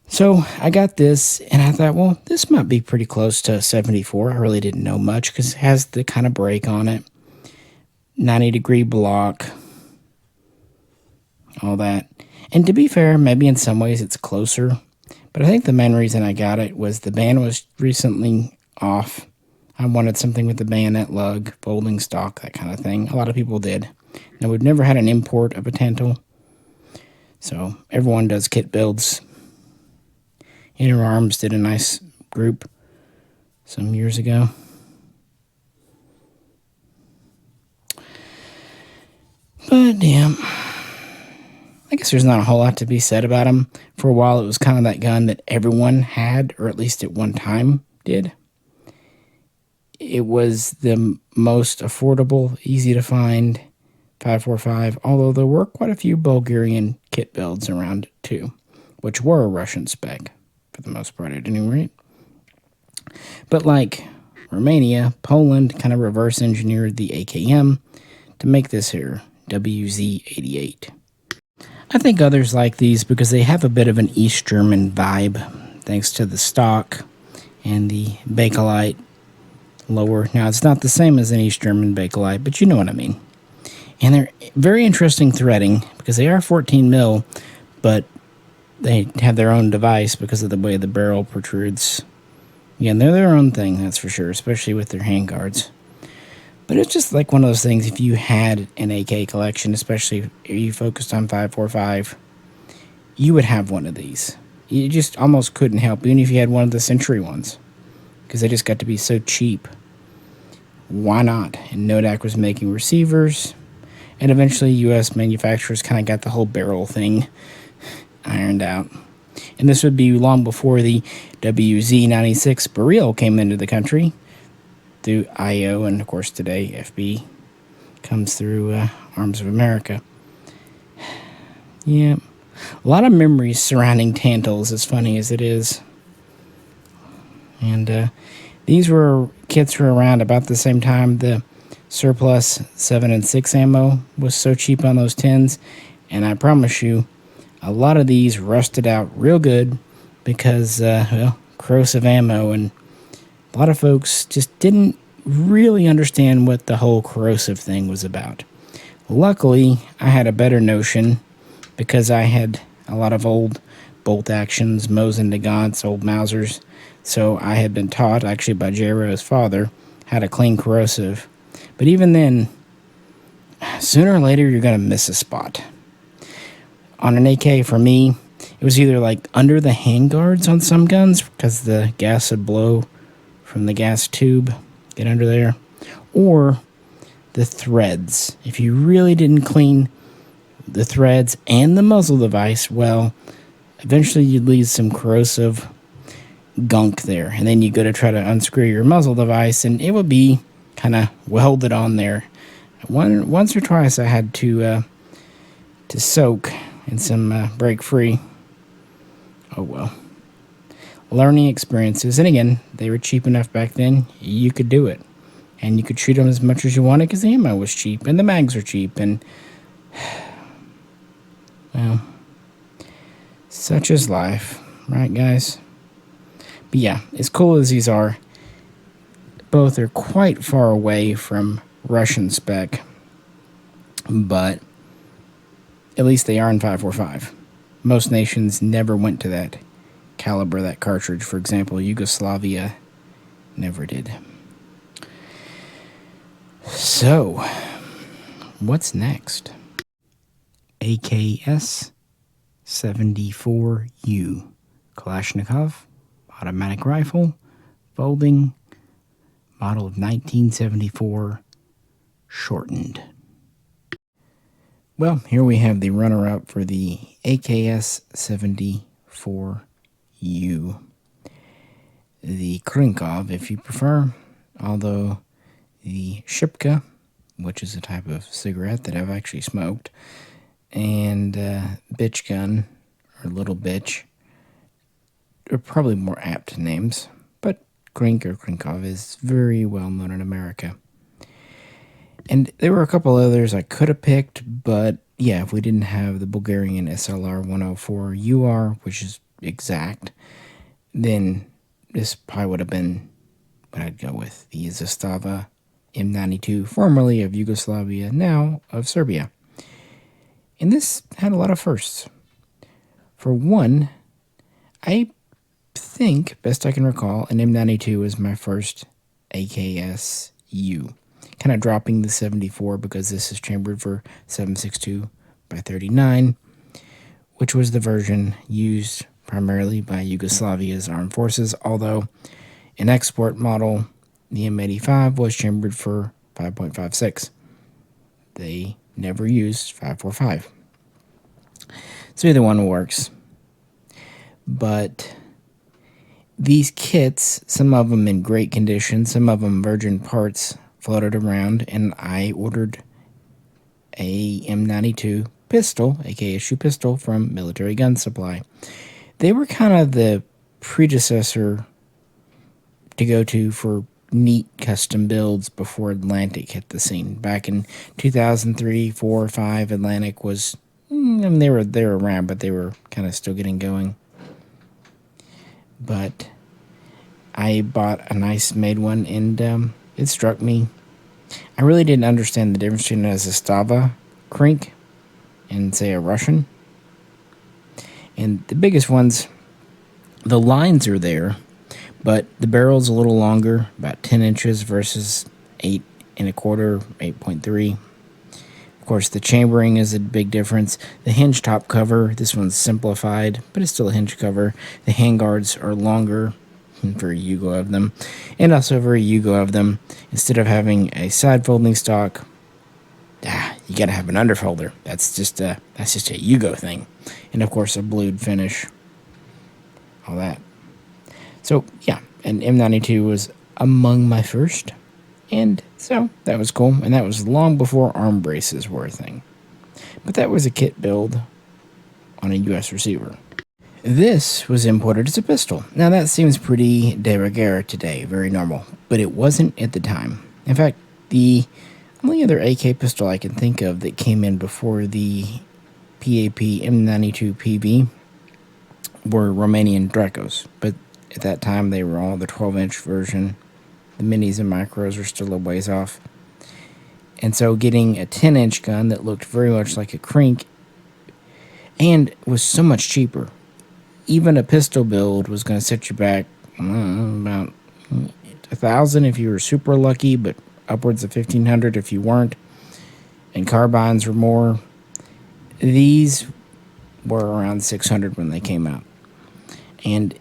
So I got this, and I thought, well, this might be pretty close to 74. I really didn't know much because it has the kind of break on it. 90-degree block. All that. And to be fair, maybe in some ways it's closer. But I think the main reason I got it was the ban was recently off. I wanted something with the bayonet lug, folding stock, that kind of thing. A lot of people did. Now, we've never had an import of a Tantal. So everyone does kit builds. Inner Arms did a nice group some years ago. But yeah, I guess there's not a whole lot to be said about them. For a while, it was kind of that gun that everyone had, or at least at one time did. It was the most affordable, easy to find 545, although there were quite a few Bulgarian kit builds around too, which were a Russian spec, for the most part at any rate. But like Romania, Poland kind of reverse engineered the AKM to make this here, WZ-88. I think others like these because they have a bit of an East German vibe, thanks to the stock and the Bakelite lower. Now, it's not the same as an East German Bakelite, but you know what I mean. And they're very interesting threading because they are 14 mil, but they have their own device because of the way the barrel protrudes. Again, they're their own thing, that's for sure, especially with their handguards. But it's just like one of those things, if you had an AK collection, especially if you focused on 545, you would have one of these. You just almost couldn't help, even if you had one of the Century ones, because they just got to be so cheap. Why not? And Nodak was making receivers, and eventually U.S. manufacturers kind of got the whole barrel thing ironed out. And this would be long before the WZ-96 barrel came into the country through IO, and of course today FB comes through Arms of America. Yeah, a lot of memories surrounding Tantals, as funny as it is. And these kits were around about the same time the surplus 7 and 6 ammo was so cheap on those tins, and I promise you, a lot of these rusted out real good because, well, corrosive ammo, and a lot of folks just didn't really understand what the whole corrosive thing was about. Luckily, I had a better notion because I had a lot of old bolt actions, Mosin Nagants, old Mausers, so I had been taught, actually by J-Ro's father, how to clean corrosive. But even then, sooner or later, you're going to miss a spot. On an AK, for me, it was either like under the handguards on some guns because the gas would blow from the gas tube, get under there, or the threads. If you really didn't clean the threads and the muzzle device, well, eventually you'd leave some corrosive gunk there, and then you go to try to unscrew your muzzle device, and it would be kind of welded on there. Once or twice I had to soak in some break free. Oh well. Learning experiences, and again, they were cheap enough back then, you could do it. And you could shoot them as much as you wanted because the ammo was cheap, and the mags were cheap, and, well, such is life, right, guys? But yeah, as cool as these are, both are quite far away from Russian spec, but at least they are in 545. Most nations never went to that caliber, that cartridge. For example, Yugoslavia never did. So, what's next? AKS 74U Kalashnikov automatic rifle, folding, model of 1974, shortened. Well, here we have the runner-up for the AKS 74 for you. The Krinkov, if you prefer, although the Shipka, which is a type of cigarette that I've actually smoked, and Bitch Gun, or Little Bitch, are probably more apt names, but Krink or Krinkov is very well known in America. And there were a couple others I could have picked, but yeah, if we didn't have the Bulgarian SLR 104 UR, which is exact, then this probably would have been what I'd go with. The Zastava M92, formerly of Yugoslavia, now of Serbia. And this had a lot of firsts. For one, I think, best I can recall, an M92 was my first AKSU. Kind of dropping the 74 because this is chambered for 7.62 by 39, which was the version used primarily by Yugoslavia's armed forces, although an export model, the M85, was chambered for 5.56. They never used 5.45. So either one works. But these kits, some of them in great condition, some of them virgin parts, floated around, and I ordered a M92 pistol, AKSU pistol, from Military Gun Supply. They were kind of the predecessor to go to for neat custom builds before Atlantic hit the scene. Back in 2003, 4, 5, Atlantic was, they were around, but they were kind of still getting going. But I bought a nice made one, and it struck me. I really didn't understand the difference between a Zastava Krink and, say, a Russian. And the biggest ones, the lines are there, but the barrel's a little longer, about 10 inches versus 8 1/4, 8.3. Of course, the chambering is a big difference. The hinge top cover, this one's simplified, but it's still a hinge cover. The handguards are longer, very Yugo of them, and also very Yugo of them. Instead of having a side folding stock, you gotta have an underfolder. That's just a Yugo thing. And of course, a blued finish, all that. So yeah, and M92 was among my first, and so that was cool. And that was long before arm braces were a thing. But that was a kit build on a U.S. receiver. This was imported as a pistol. Now that seems pretty de rigueur today, very normal, but it wasn't at the time. In fact, the only other AK pistol I can think of that came in before the PAP M92 PV were Romanian Dracos, but at that time they were all the 12-inch version. The minis and micros were still a ways off. And so getting a 10-inch gun that looked very much like a Krink and was so much cheaper. Even a pistol build was going to set you back about $1,000 if you were super lucky, but upwards of $1,500 if you weren't. And carbines were more. These were around $600 when they came out. And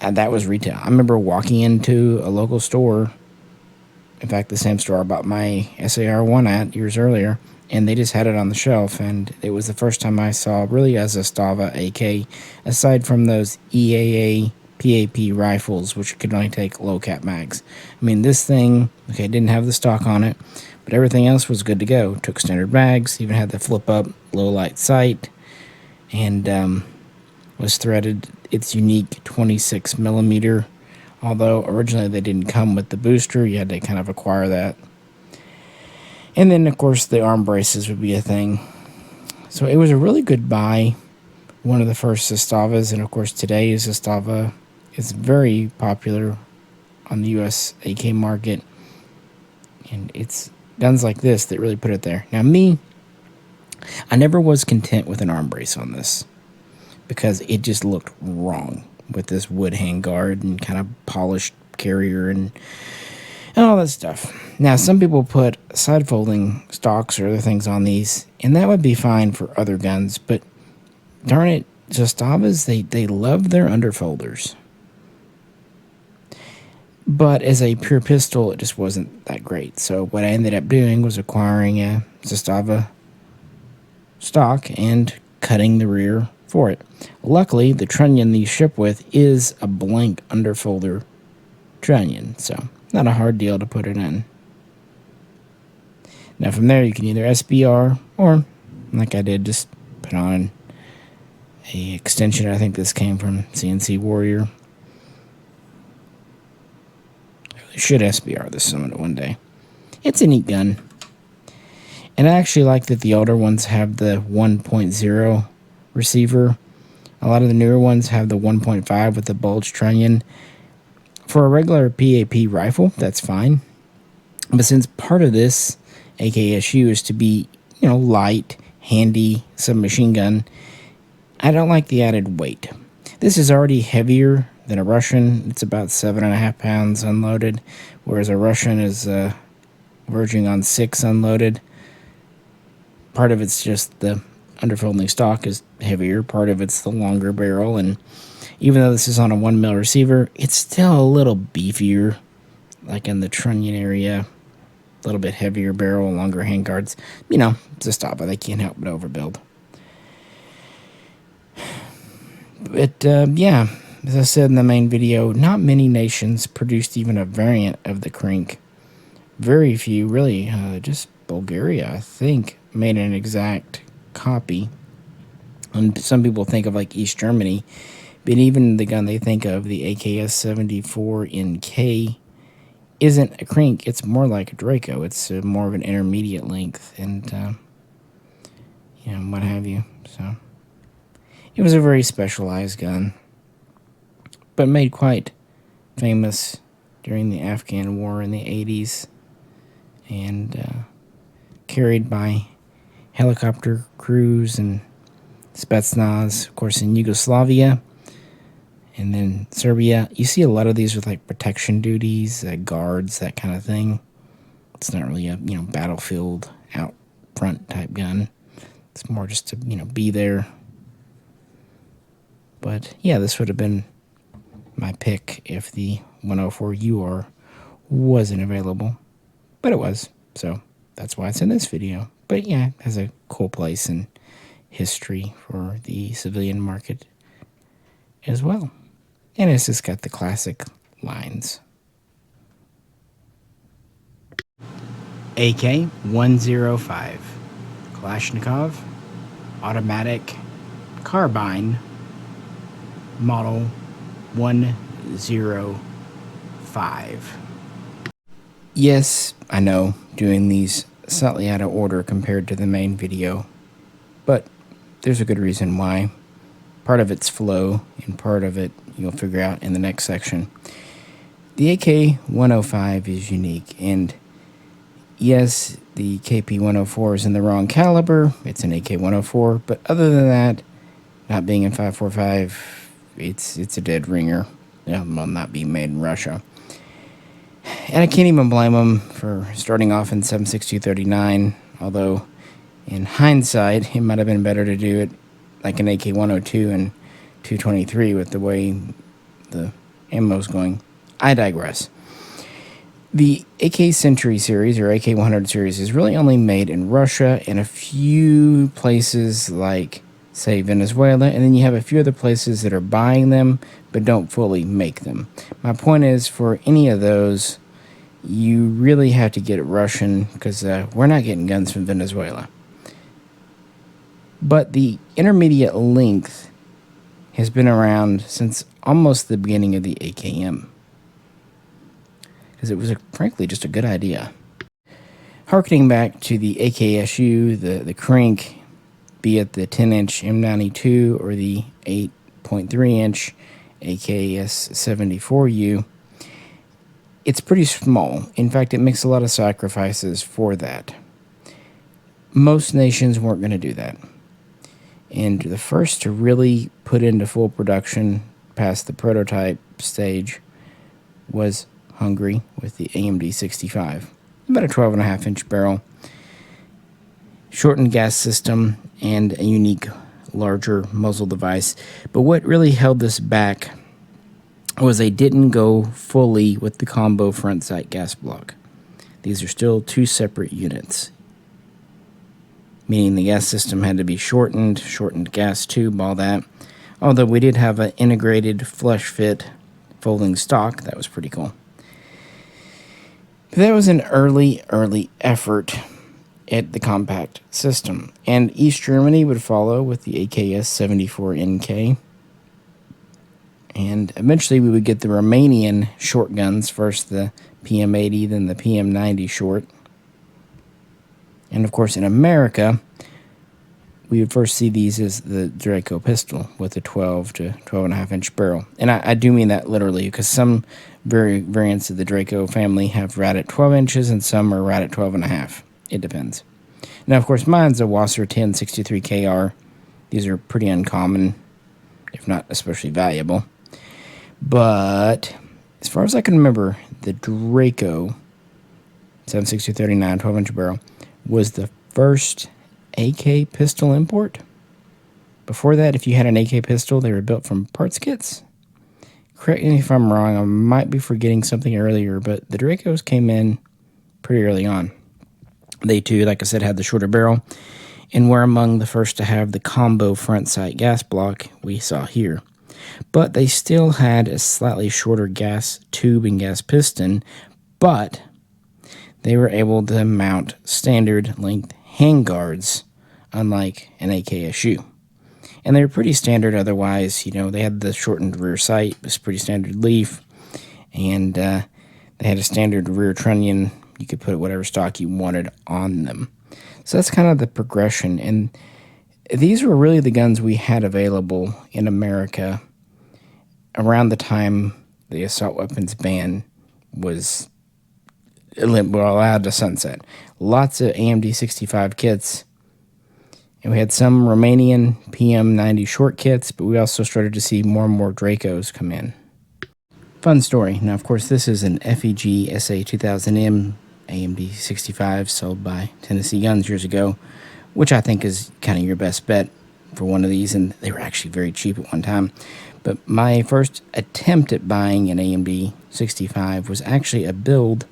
that was retail. I remember walking into a local store, in fact, the same store I bought my SAR-1 at years earlier, and they just had it on the shelf, and it was the first time I saw really a Zastava AK, aside from those EAA PAP rifles, which could only take low-cap mags. I mean, this thing, okay, didn't have the stock on it, but everything else was good to go. Took standard mags, even had the flip-up low-light sight, and was threaded its unique 26 millimeter, although originally they didn't come with the booster. You had to kind of acquire that. And then, of course, the arm braces would be a thing. So it was a really good buy. One of the first Zastavas, and of course today Zastava is very popular on the U.S. AK market. And it's guns like this that really put it there. Now me, I never was content with an arm brace on this, because it just looked wrong with this wood handguard and kind of polished carrier and all that stuff. Now, some people put side folding stocks or other things on these, and that would be fine for other guns, but darn it, Zastavas, they love their underfolders. But as a pure pistol, it just wasn't that great. So what I ended up doing was acquiring a Zastava stock and cutting the rear for it. Luckily, the trunnion these ship with is a blank underfolder trunnion, so not a hard deal to put it in. Now from there you can either SBR or, like I did, just put on a extension. I think this came from CNC Warrior. I really should SBR this summit one day. It's a neat gun. And I actually like that the older ones have the 1.0 receiver. A lot of the newer ones have the 1.5 with the bulge trunnion. For a regular PAP rifle, that's fine. But since part of this AKSU is to be, light, handy, submachine gun, I don't like the added weight. This is already heavier than a Russian. It's about 7.5 pounds unloaded, whereas a Russian is verging on 6 unloaded. Part of it's just the underfolding stock is heavier. Part of it's the longer barrel, and even though this is on a 1mm receiver, it's still a little beefier, like in the trunnion area. A little bit heavier barrel, longer handguards. It's a stop, but they can't help but overbuild. But, yeah, as I said in the main video, not many nations produced even a variant of the Krink. Very few, really, just Bulgaria, I think, made an exact copy. And some people think of, like, East Germany, but even the gun they think of, the AKS-74 in K, isn't a Krink. It's more like a Draco. It's more of an intermediate length and, what have you. So it was a very specialized gun, but made quite famous during the Afghan War in the 80s and carried by helicopter crews and Spetsnaz, of course, in Yugoslavia. And then Serbia, you see a lot of these with like protection duties, guards, that kind of thing. It's not really a, battlefield out front type gun. It's more just to, be there. But yeah, this would have been my pick if the 104 UR wasn't available. But it was, so that's why it's in this video. But yeah, it has a cool place in history for the civilian market as well. And it's just got the classic lines. AK-105, Kalashnikov, automatic, carbine, model 105. Yes, I know, doing these slightly out of order compared to the main video, but there's a good reason why. Part of it's flow, and part of it you'll figure out in the next section. The AK-105 is unique, and yes, the KP-104 is in the wrong caliber. It's an AK-104, but other than that, not being in 5.45, it's a dead ringer. Will not be made in Russia. And I can't even blame them for starting off in 7.62-39, although in hindsight, it might have been better to do it like an AK-102 and 223 with the way the ammo's going. I digress. The AK Century series, or AK-100 series, is really only made in Russia and a few places like, say, Venezuela, and then you have a few other places that are buying them but don't fully make them. My point is, for any of those, you really have to get it Russian, because we're not getting guns from Venezuela. But the intermediate length has been around since almost the beginning of the AKM, because it was, frankly, just a good idea. Harkening back to the AKSU, the Krink, be it the 10-inch M92 or the 8.3-inch AKS-74U, it's pretty small. In fact, it makes a lot of sacrifices for that. Most nations weren't going to do that. And the first to really put into full production past the prototype stage was Hungary with the AMD-65. About a 12.5-inch barrel, shortened gas system, and a unique larger muzzle device. But what really held this back was they didn't go fully with the combo front sight gas block. These are still two separate units. meaning the gas system had to be shortened gas tube, all that. Although we did have an integrated flush fit folding stock. That was pretty cool. But that was an early effort at the compact system. And East Germany would follow with the AKS-74NK. And eventually we would get the Romanian short guns, first the PM80, then the PM90 short. And of course in America, we would first see these as the Draco pistol with a 12 to 12.5 inch barrel. And I do mean that literally, because some variants of the Draco family have right at 12 inches and some are right at 12.5. It depends. Now, of course, mine's a Wasser 1063KR. These are pretty uncommon, if not especially valuable. But as far as I can remember, the Draco 7.62-39 12-inch barrel was the first AK pistol import. Before that, if you had an AK pistol, they were built from parts kits. Correct me if I'm wrong, I might be forgetting something earlier, but the Dracos came in pretty early on. They too, like I said, had the shorter barrel and were among the first to have the combo front sight gas block we saw here. But they still had a slightly shorter gas tube and gas piston, but they were able to mount standard length handguards, unlike an AKSU. And they were pretty standard otherwise. You know, they had the shortened rear sight, it was pretty standard leaf, and they had a standard rear trunnion. You could put whatever stock you wanted on them. So that's kind of the progression. And these were really the guns we had available in America around the time the assault weapons ban was allowed to sunset. Lots of AMD 65 kits. And we had some Romanian PM90 short kits, but we also started to see more and more Dracos come in. Fun story. Now, of course, this is an FEG SA2000M AMD 65 sold by Tennessee Guns years ago, which I think is kind of your best bet for one of these, and they were actually very cheap at one time. But my first attempt at buying an AMD 65 was actually a build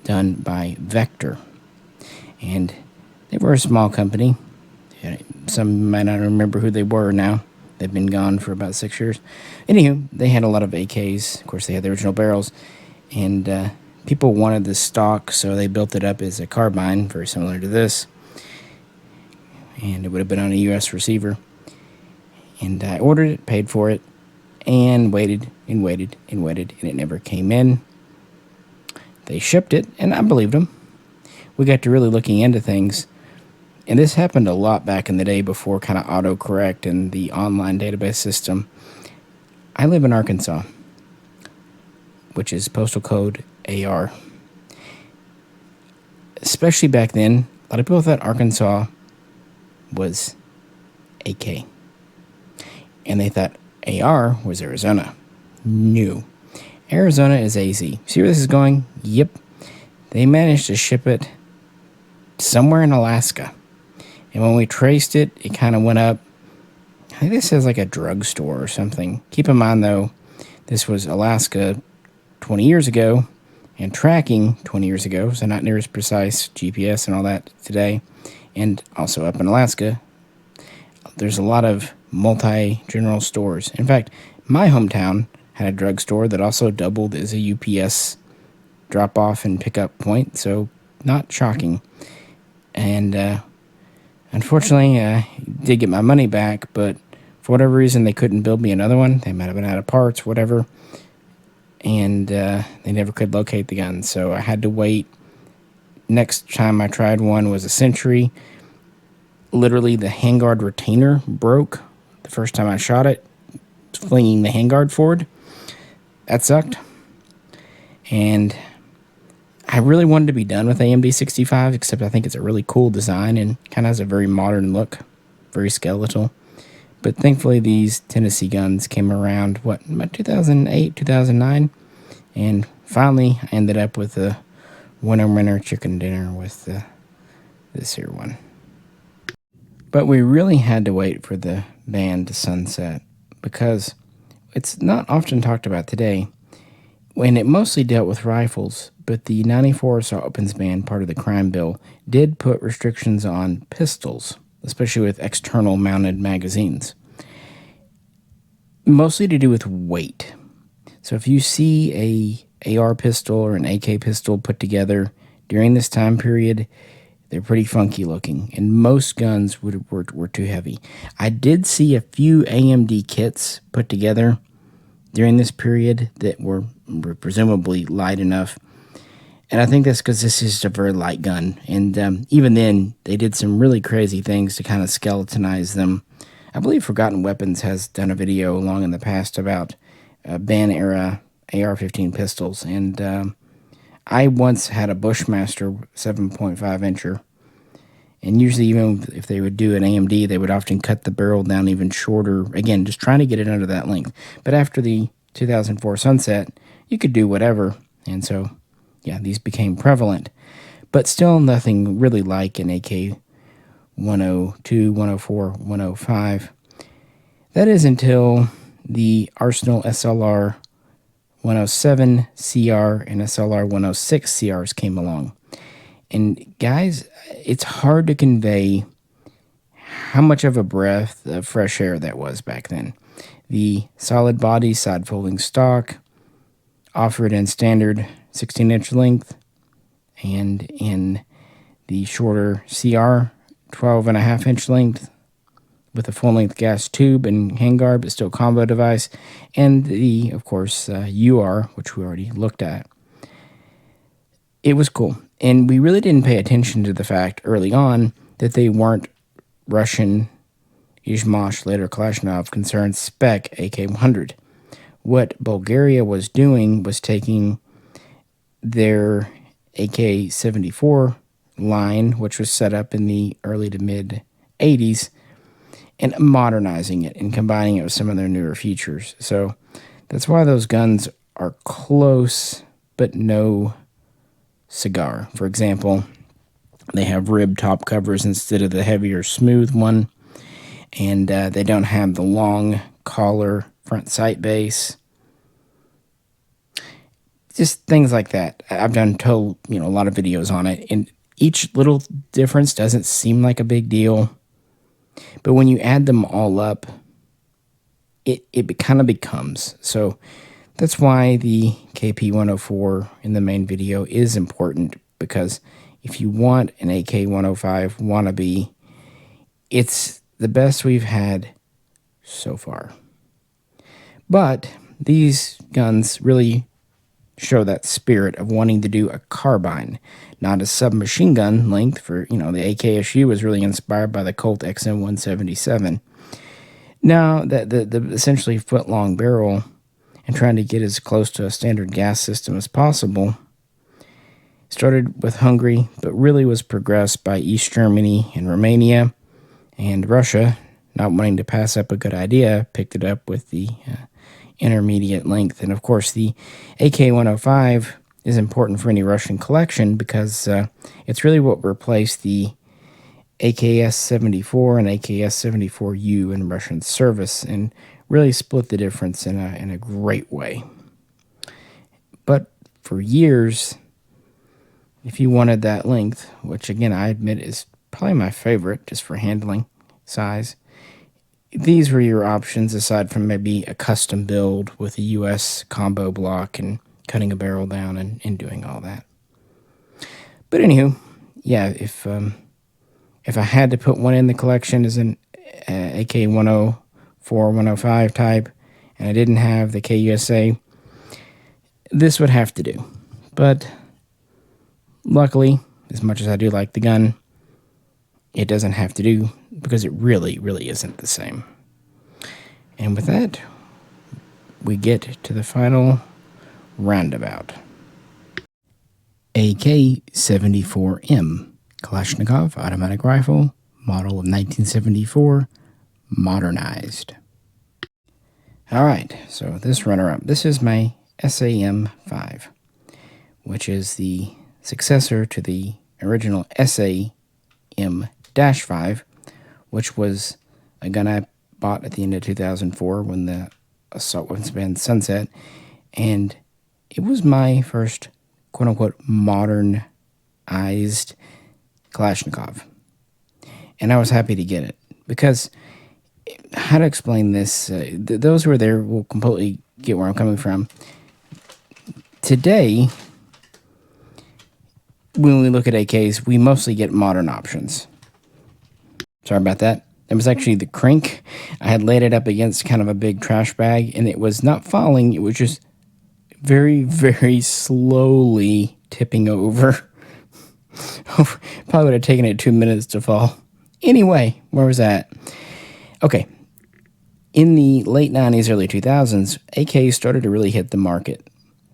done by Vector. And they were a small company. Some might not remember who they were now. They've been gone for about 6 years. Anywho, they had a lot of AKs. Of course, they had the original barrels. And people wanted this stock, so they built it up as a carbine, very similar to this. And it would have been on a US receiver. And I ordered it, paid for it, and waited, and it never came in. They shipped it, and I believed them. We got to really looking into things. And this happened a lot back in the day before kind of autocorrect and the online database system. I live in Arkansas, which is postal code AR. Especially back then, a lot of people thought Arkansas was AK. And they thought AR was Arizona. No. Arizona is AZ. See where this is going? Yep. They managed to ship it somewhere in Alaska. And when we traced it, it kind of went up. I think this says like a drugstore or something. Keep in mind, though, this was Alaska 20 years ago and tracking 20 years ago, so not near as precise GPS and all that today. And also up in Alaska, there's a lot of multi-general stores. In fact, my hometown had a drugstore that also doubled as a UPS drop-off and pickup point, so not shocking. And unfortunately, I did get my money back, but for whatever reason, they couldn't build me another one. They might have been out of parts, whatever. And they never could locate the gun, so I had to wait. Next time I tried one was a Century. Literally, the handguard retainer broke the first time I shot it, flinging the handguard forward. That sucked. And I really wanted to be done with AMD 65, except I think it's a really cool design and kind of has a very modern look, very skeletal. But thankfully, these Tennessee guns came around, about 2008, 2009? And finally, I ended up with a winner chicken dinner with this here one. But we really had to wait for the ban to sunset because it's not often talked about today, when it mostly dealt with rifles, but the 94 assault weapons ban, part of the crime bill, did put restrictions on pistols, especially with external mounted magazines. Mostly to do with weight. So if you see a AR pistol or an AK pistol put together during this time period, they're pretty funky looking, and most guns were too heavy. I did see a few AMD kits put together during this period that were presumably light enough, and I think that's because this is a very light gun, and even then, they did some really crazy things to kind of skeletonize them. I believe Forgotten Weapons has done a video long in the past about ban-era AR-15 pistols, and I once had a Bushmaster 7.5-incher, and usually even if they would do an AMD, they would often cut the barrel down even shorter, again, just trying to get it under that length. But after the 2004 sunset, you could do whatever, and so, yeah, these became prevalent. But still nothing really like an AK 102, 104, 105. That is until the Arsenal SLR 107 CR and SLR 106 CRs came along. And guys, it's hard to convey how much of a breath of fresh air that was back then. The solid body, side folding stock, offered in standard 16-inch length, and in the shorter CR, 12.5-inch length, with a full-length gas tube and handguard, but still combo device, and the, of course, UR, which we already looked at. It was cool, and we really didn't pay attention to the fact early on that they weren't Russian Izhmash, later Kalashnikov, concerned spec AK-100. What Bulgaria was doing was taking their AK-74 line, which was set up in the early to mid-'80s, and modernizing it and combining it with some of their newer features. So that's why those guns are close, but no cigar. For example, they have rib top covers instead of the heavier smooth one, and they don't have the long collar front sight base. Just things like that. I've done a lot of videos on it, and each little difference doesn't seem like a big deal, but when you add them all up, it kind of becomes. So that's why the KP104 in the main video is important, because if you want an AK-105 wannabe, it's the best we've had so far. But these guns really show that spirit of wanting to do a carbine, not a submachine gun length. For, the AKSU was really inspired by the Colt XM177. Now, the essentially foot-long barrel and trying to get as close to a standard gas system as possible started with Hungary, but really was progressed by East Germany and Romania, and Russia, not wanting to pass up a good idea, picked it up with the intermediate length. And of course, the AK-105 is important for any Russian collection because it's really what replaced the AKS-74 and AKS-74U in Russian service, and really split the difference in a great way. But for years, if you wanted that length, which again I admit is probably my favorite just for handling size, these were your options aside from maybe a custom build with a US combo block and cutting a barrel down and doing all that. But anywho, yeah, if I had to put one in the collection as an AK-104, 105 type, and I didn't have the KUSA, this would have to do. But luckily, as much as I do like the gun, it doesn't have to do, because it really, really isn't the same. And with that, we get to the final roundabout. AK-74M, Kalashnikov automatic rifle, model of 1974, modernized. Alright, so this runner-up, this is my SAM-5, which is the successor to the original SAM-5, which was a gun I bought at the end of 2004 when the assault weapons ban sunset, and it was my first quote-unquote modernized Kalashnikov. And I was happy to get it because, how to explain this, those who are there will completely get where I'm coming from. Today, when we look at AKs, we mostly get modern options. Sorry about that. It was actually the crank. I had laid it up against kind of a big trash bag, and it was not falling. It was just very, very slowly tipping over. Probably would have taken it 2 minutes to fall. Anyway, where was that? Okay. In the late 90s, early 2000s, AKs started to really hit the market.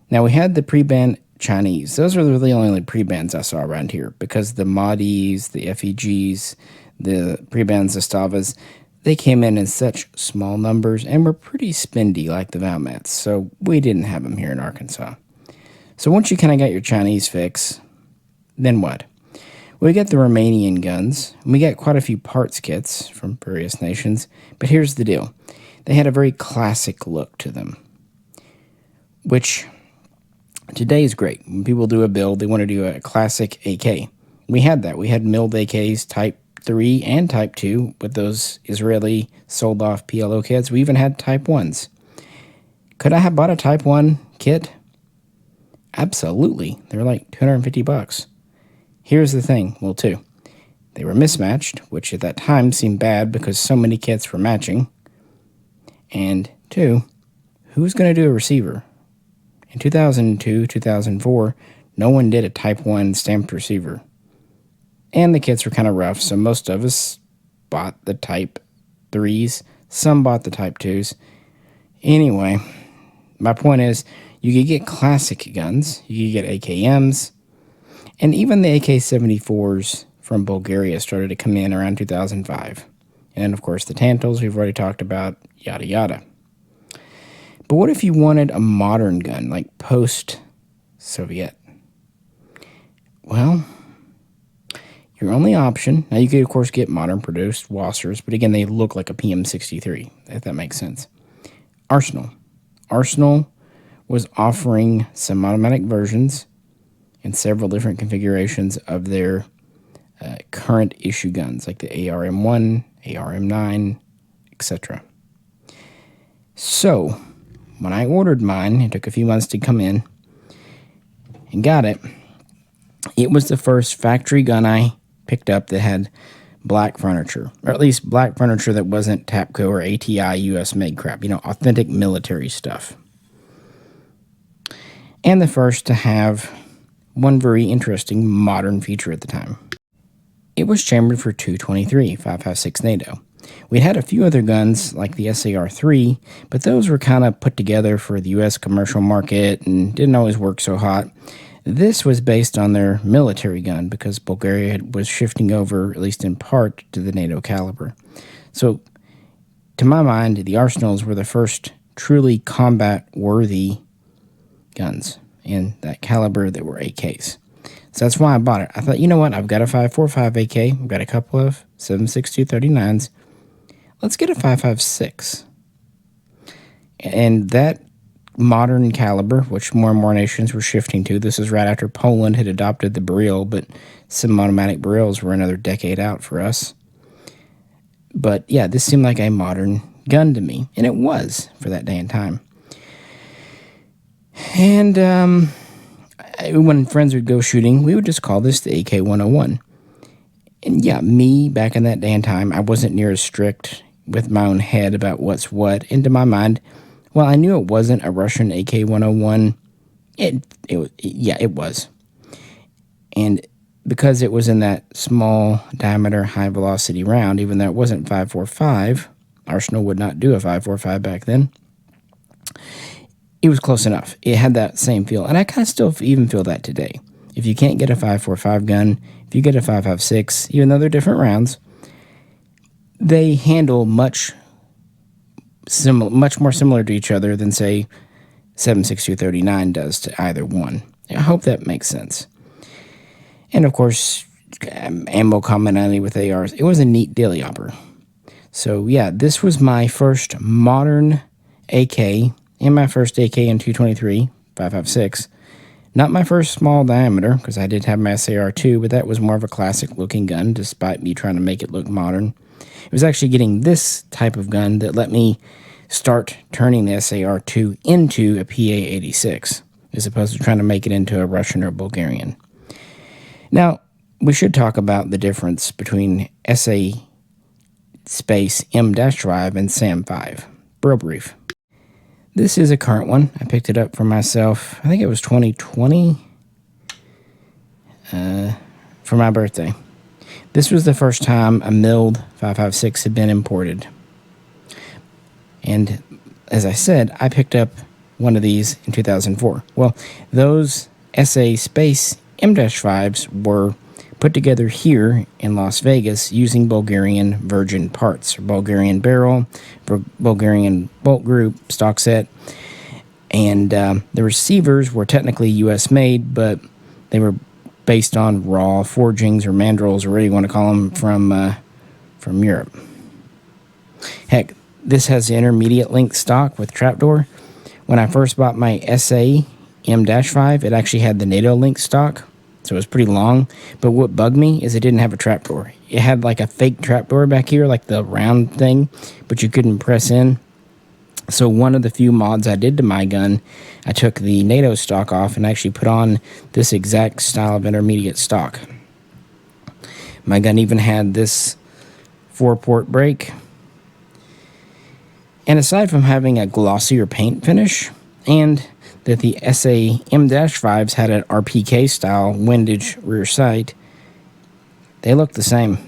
Now, we had the pre-banned Chinese. Those are really the only pre-bans I saw around here because the Maadis, the FEGs, the pre-bans Zastavas, they came in such small numbers and were pretty spendy like the Valmats, so we didn't have them here in Arkansas. So once you kind of got your Chinese fix, then what? We got the Romanian guns, and we got quite a few parts kits from various nations, but here's the deal. They had a very classic look to them, which today is great. When people do a build, they want to do a classic AK. We had that. We had milled AKs Type 3 and Type 2 with those Israeli sold-off PLO kits. We even had Type 1s. Could I have bought a Type 1 kit? Absolutely. They were like $250. Here's the thing. Well, two. They were mismatched, which at that time seemed bad because so many kits were matching. And two, who's going to do a receiver? In 2002, 2004, no one did a Type 1 stamped receiver. And the kits were kind of rough, so most of us bought the Type 3s. Some bought the Type 2s. Anyway, my point is, you could get classic guns, you could get AKMs, and even the AK-74s from Bulgaria started to come in around 2005. And of course, the Tantals we've already talked about, yada yada. But what if you wanted a modern gun, like post-Soviet? Well, your only option, now you could of course get modern-produced Wassers, but again, they look like a PM63, if that makes sense. Arsenal. Arsenal was offering semi-automatic versions in several different configurations of their current issue guns, like the ARM1, ARM9, etc. So, when I ordered mine, it took a few months to come in and got it. It was the first factory gun I picked up that had black furniture, or at least black furniture that wasn't Tapco or ATI US made crap, authentic military stuff. And the first to have one very interesting modern feature at the time. It was chambered for .223, 5.56 NATO. We had a few other guns like the SAR-3, but those were kind of put together for the U.S. commercial market and didn't always work so hot. This was based on their military gun because Bulgaria was shifting over, at least in part, to the NATO caliber. So, to my mind, the Arsenals were the first truly combat-worthy guns in that caliber that were AKs. So that's why I bought it. I thought, you know what, I've got a 5.45 AK, I've got a couple of 7.62 39s. Let's get a 5.56. And that modern caliber, which more and more nations were shifting to, this is right after Poland had adopted the barrel, but semi-automatic barrels were another decade out for us. But yeah, this seemed like a modern gun to me, and it was for that day and time. And when friends would go shooting, we would just call this the AK-101. And yeah, me, back in that day and time, I wasn't near as strict with my own head about what's what. Into my mind, well, I knew it wasn't a Russian AK-101. It was. And because it was in that small diameter, high velocity round, even though it wasn't 5.45, Arsenal would not do a 5.45 back then. It was close enough. It had that same feel. And I kind of still even feel that today. If you can't get a 5.45 gun, if you get a 5.56, even though they're different rounds, they handle much more similar to each other than, say, 7.62 39 does to either one. I hope that makes sense. And, of course, ammo commonality with ARs. It was a neat daily hopper. So, yeah, this was my first modern AK and my first AK in .223, 5.56. Not my first small diameter, because I did have my SAR-2, but that was more of a classic-looking gun, despite me trying to make it look modern. It was actually getting this type of gun that let me start turning the SAR-2 into a PA-86, as opposed to trying to make it into a Russian or Bulgarian. Now, we should talk about the difference between SA space M-5 and SAM-5. Real brief. This is a current one. I picked it up for myself, I think it was 2020, for my birthday. This was the first time a milled 5.56 had been imported. And as I said, I picked up one of these in 2004. Well, those SA Space M-5s were put together here in Las Vegas using Bulgarian virgin parts, Bulgarian barrel, Bulgarian bolt group, stock set, and the receivers were technically U.S. made, but they were based on raw forgings or mandrels, or whatever you want to call them, from Europe. Heck, this has the intermediate length stock with trapdoor. When I first bought my SA M-5, it actually had the NATO length stock, so it was pretty long. But what bugged me is it didn't have a trapdoor. It had like a fake trapdoor back here, like the round thing, but you couldn't press in. So one of the few mods I did to my gun, I took the NATO stock off and actually put on this exact style of intermediate stock. My gun even had this 4-port brake. And aside from having a glossier paint finish, and that the SA M-5s had an RPK style windage rear sight, they look the same.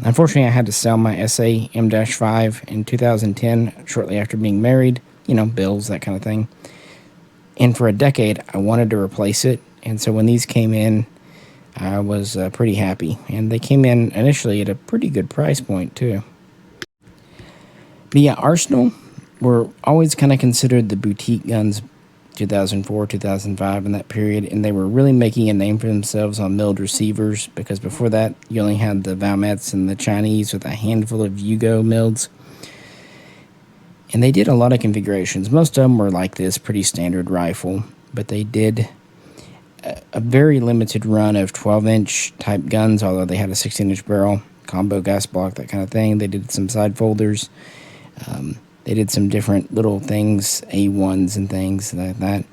Unfortunately, I had to sell my SA M-5 in 2010, shortly after being married. You know, bills, that kind of thing. And for a decade, I wanted to replace it. And so when these came in, I was pretty happy. And they came in initially at a pretty good price point, too. But yeah, Arsenal were always kind of considered the boutique guns, 2004, 2005, in that period, and they were really making a name for themselves on milled receivers, because before that, you only had the Valmets and the Chinese with a handful of Yugo mills. And they did a lot of configurations. Most of them were like this, pretty standard rifle, but they did a very limited run of 12-inch type guns, although they had a 16-inch barrel, combo gas block, that kind of thing. They did some side folders. They did some different little things, A1s and things like that.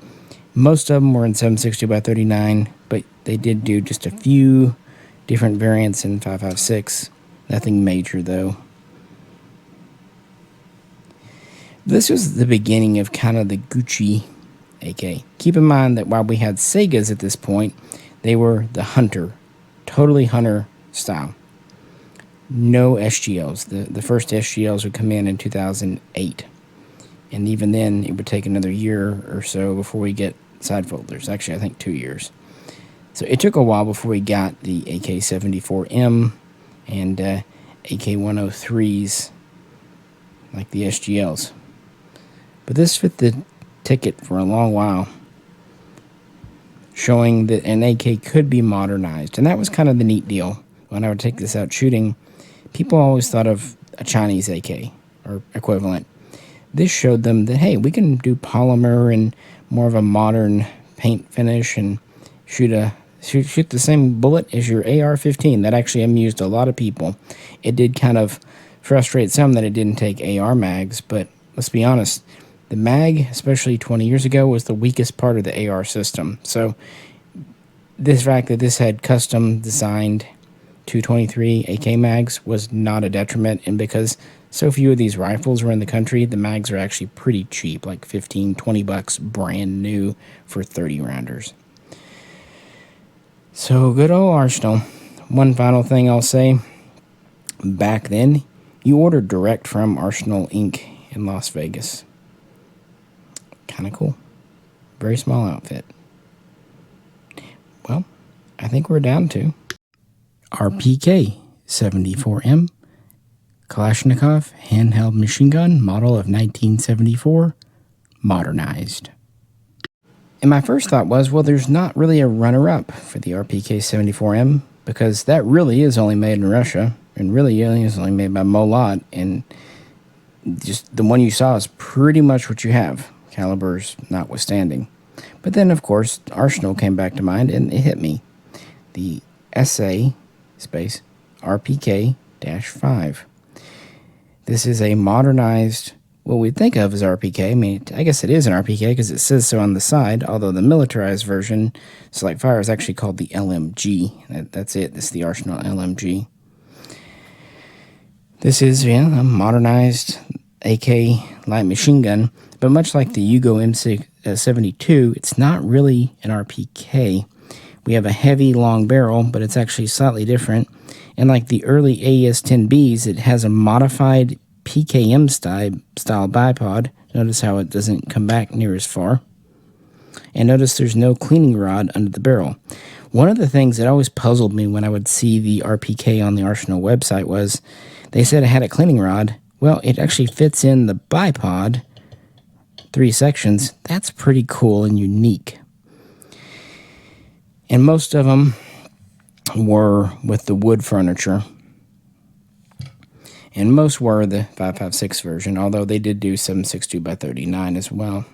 Most of them were in 7.62x39, but they did do just a few different variants in 5.56. Nothing major, though. This was the beginning of kind of the Gucci AK. Keep in mind that while we had Segas at this point, they were the Hunter, totally Hunter style. No SGLs. The first SGLs would come in 2008. And even then, it would take another year or so before we get side folders. Actually, I think 2 years. So it took a while before we got the AK-74M and AK-103s, like the SGLs. But this fit the ticket for a long while, showing that an AK could be modernized. And that was kind of the neat deal. When I would take this out shooting, people always thought of a Chinese AK or equivalent. This showed them that, hey, we can do polymer and more of a modern paint finish and shoot the same bullet as your AR-15. That actually amused a lot of people. It did kind of frustrate some that it didn't take AR mags, but let's be honest, the mag, especially 20 years ago, was the weakest part of the AR system. So this fact that this had custom designed 223 AK mags was not a detriment, and because so few of these rifles were in the country, the mags are actually pretty cheap, like $15-20 brand new for 30 rounders. So good old Arsenal. One final thing I'll say, back then you ordered direct from Arsenal Inc. in Las Vegas. Kind of cool. Very small outfit. Well, I think we're down to RPK 74M Kalashnikov handheld machine gun, model of 1974, modernized. And my first thought was, well, there's not really a runner-up for the RPK 74M, because that really is only made in Russia, and really is only made by Molot, and just the one you saw is pretty much what you have, calibers notwithstanding. But then, of course, Arsenal came back to mind, and it hit me. The SA space RPK-5. This is a modernized, what we'd think of as RPK. I mean, I guess it is an RPK because it says so on the side, although the militarized version, Select Fire, is actually called the LMG. That's it. This is the Arsenal LMG. This is, a modernized AK light machine gun, but much like the Yugo M72, it's not really an RPK. We have a heavy, long barrel, but it's actually slightly different. And like the early AES-10Bs, it has a modified PKM style bipod. Notice how it doesn't come back near as far. And notice there's no cleaning rod under the barrel. One of the things that always puzzled me when I would see the RPK on the Arsenal website was they said it had a cleaning rod. Well, it actually fits in the bipod, 3 sections. That's pretty cool and unique. And most of them were with the wood furniture. And most were the 5.56 version, although they did do 7.62x39 as well.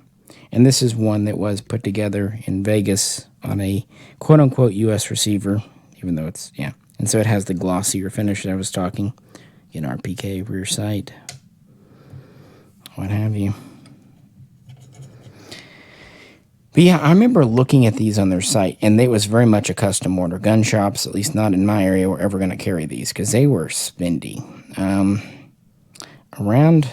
And this is one that was put together in Vegas on a quote-unquote U.S. receiver, even though it's, And so it has the glossier finish that I was talking. An RPK rear sight, what have you. But yeah, I remember looking at these on their site, and it was very much a custom order. Gun shops, at least not in my area, were ever going to carry these because they were spendy. Around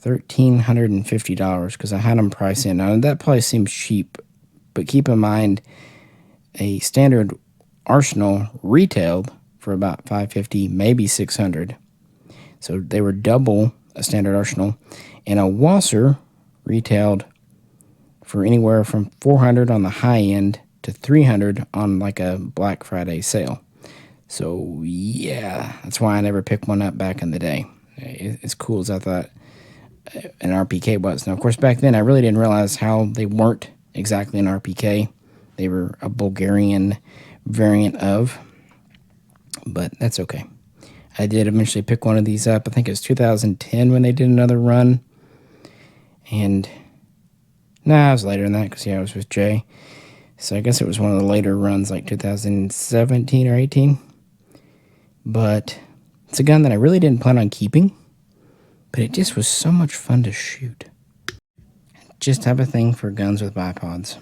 $1,350 because I had them priced in. Now, that probably seems cheap, but keep in mind a standard Arsenal retailed for about $550, maybe $600. So they were double a standard Arsenal, and a Wasser retailed for anywhere from $400 on the high end to $300 on like a Black Friday sale. So yeah, that's why I never picked one up back in the day. As cool as I thought an RPK was. Now, of course, back then I really didn't realize how they weren't exactly an RPK. They were a Bulgarian variant of, but that's okay. I did eventually pick one of these up. I think it was 2010 when they did another run. And it was later than that because, I was with Jay. So I guess it was one of the later runs, like 2017 or 18. But it's a gun that I really didn't plan on keeping. But it just was so much fun to shoot. Just have a thing for guns with bipods.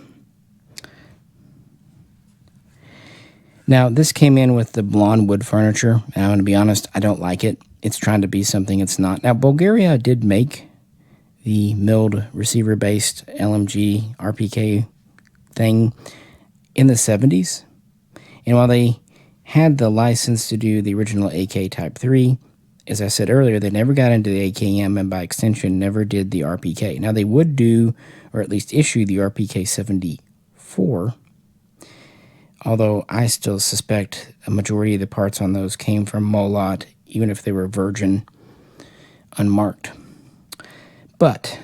Now, this came in with the blonde wood furniture, and I'm going to be honest, I don't like it. It's trying to be something it's not. Now, Bulgaria did make the milled receiver-based LMG RPK thing in the 70s, and while they had the license to do the original AK Type 3, as I said earlier, they never got into the AKM, and by extension, never did the RPK. Now, they would do, or at least issue, the RPK 74, although I still suspect a majority of the parts on those came from Molot, even if they were virgin, unmarked. But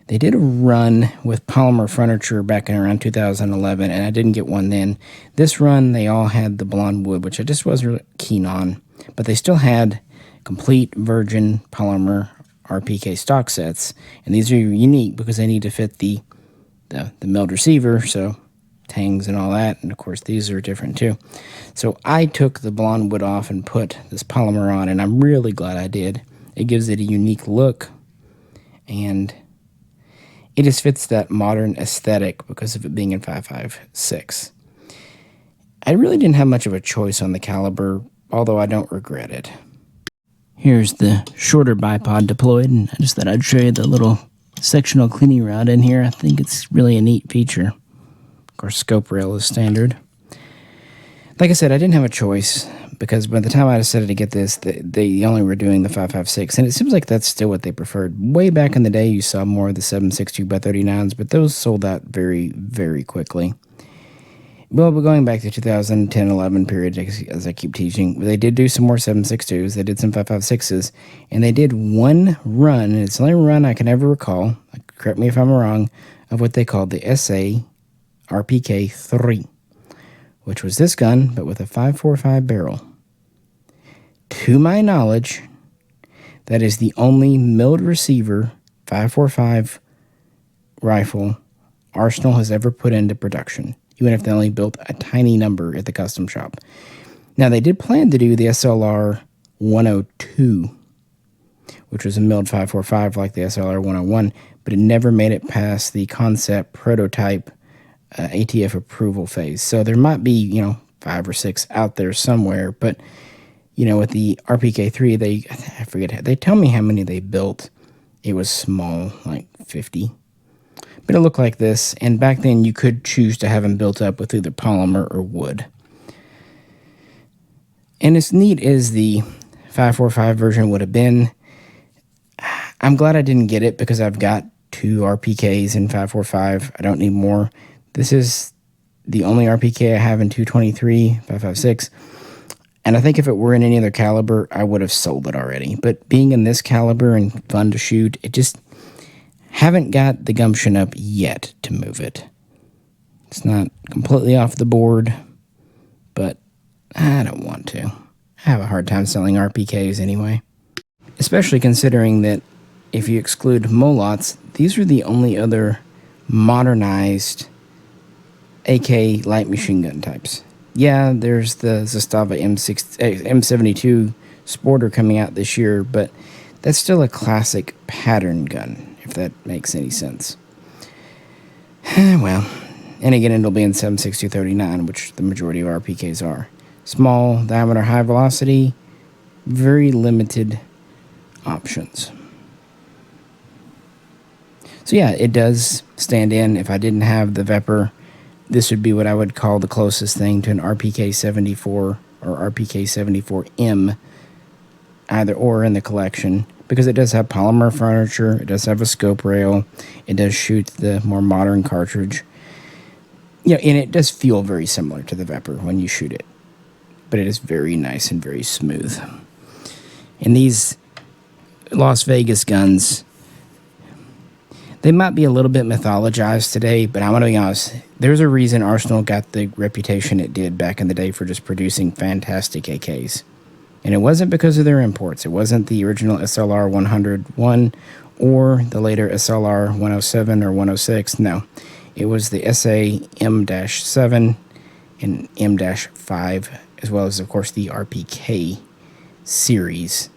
they did a run with polymer furniture back in around 2011, and I didn't get one then. This run, they all had the blonde wood, which I just wasn't really keen on, but they still had complete virgin polymer RPK stock sets, and these are unique because they need to fit the milled receiver, so tangs and all that, and of course these are different too. So I took the blonde wood off and put this polymer on, and I'm really glad I did. It gives it a unique look, and it just fits that modern aesthetic because of it being in 5.56. I really didn't have much of a choice on the caliber, although I don't regret it. Here's the shorter bipod deployed, and I just thought I'd show you the little sectional cleaning rod in here. I think it's really a neat feature. Of course, scope rail is standard. Like I said, I didn't have a choice because by the time I decided to get this, they only were doing the 5.56, and it seems like that's still what they preferred. Way back in the day, you saw more of the 7.62x39s, but those sold out very, very quickly. Well, but going back to 2010-11 period, as I keep teaching, they did do some more 7.62s, they did some 5.56s, and they did one run, and it's the only run I can ever recall, correct me if I'm wrong, of what they called the SA RPK 3, which was this gun, but with a 5.45 barrel. To my knowledge, that is the only milled receiver 5.45 rifle Arsenal has ever put into production, even if they only built a tiny number at the custom shop. Now, they did plan to do the SLR 102, which was a milled 545 like the SLR 101, but it never made it past the concept prototype ATF approval phase. So there might be, 5 or 6 out there somewhere, but, with the RPK3, I forget, they tell me how many they built. It was small, like 50. But it looked like this, and back then you could choose to have them built up with either polymer or wood. And as neat as the 545 version would have been, I'm glad I didn't get it because I've got 2 RPKs in 545. I don't need more. This is the only RPK I have in 223, 556. And I think if it were in any other caliber, I would have sold it already. But being in this caliber and fun to shoot, it just haven't got the gumption up yet to move it. It's not completely off the board, but I don't want to. I have a hard time selling RPKs anyway. Especially considering that if you exclude Molots, these are the only other modernized AK light machine gun types. Yeah, there's the Zastava M72 Sporter coming out this year, but that's still a classic pattern gun, if that makes any sense. Well, and again, it'll be in 7.6239, which the majority of RPKs are. Small diameter, high velocity, very limited options. So yeah, it does stand in. If I didn't have the Vepr, this would be what I would call the closest thing to an RPK 74 or RPK 74M, either or in the collection, because it does have polymer furniture, it does have a scope rail, it does shoot the more modern cartridge. And it does feel very similar to the Vepr when you shoot it, but it is very nice and very smooth. And these Las Vegas guns, they might be a little bit mythologized today, but I'm going to be honest, there's a reason Arsenal got the reputation it did back in the day for just producing fantastic AKs. And it wasn't because of their imports. It wasn't the original SLR 101 or the later SLR 107 or 106. No, it was the SA M-7 and M-5, as well as, of course, the RPK series,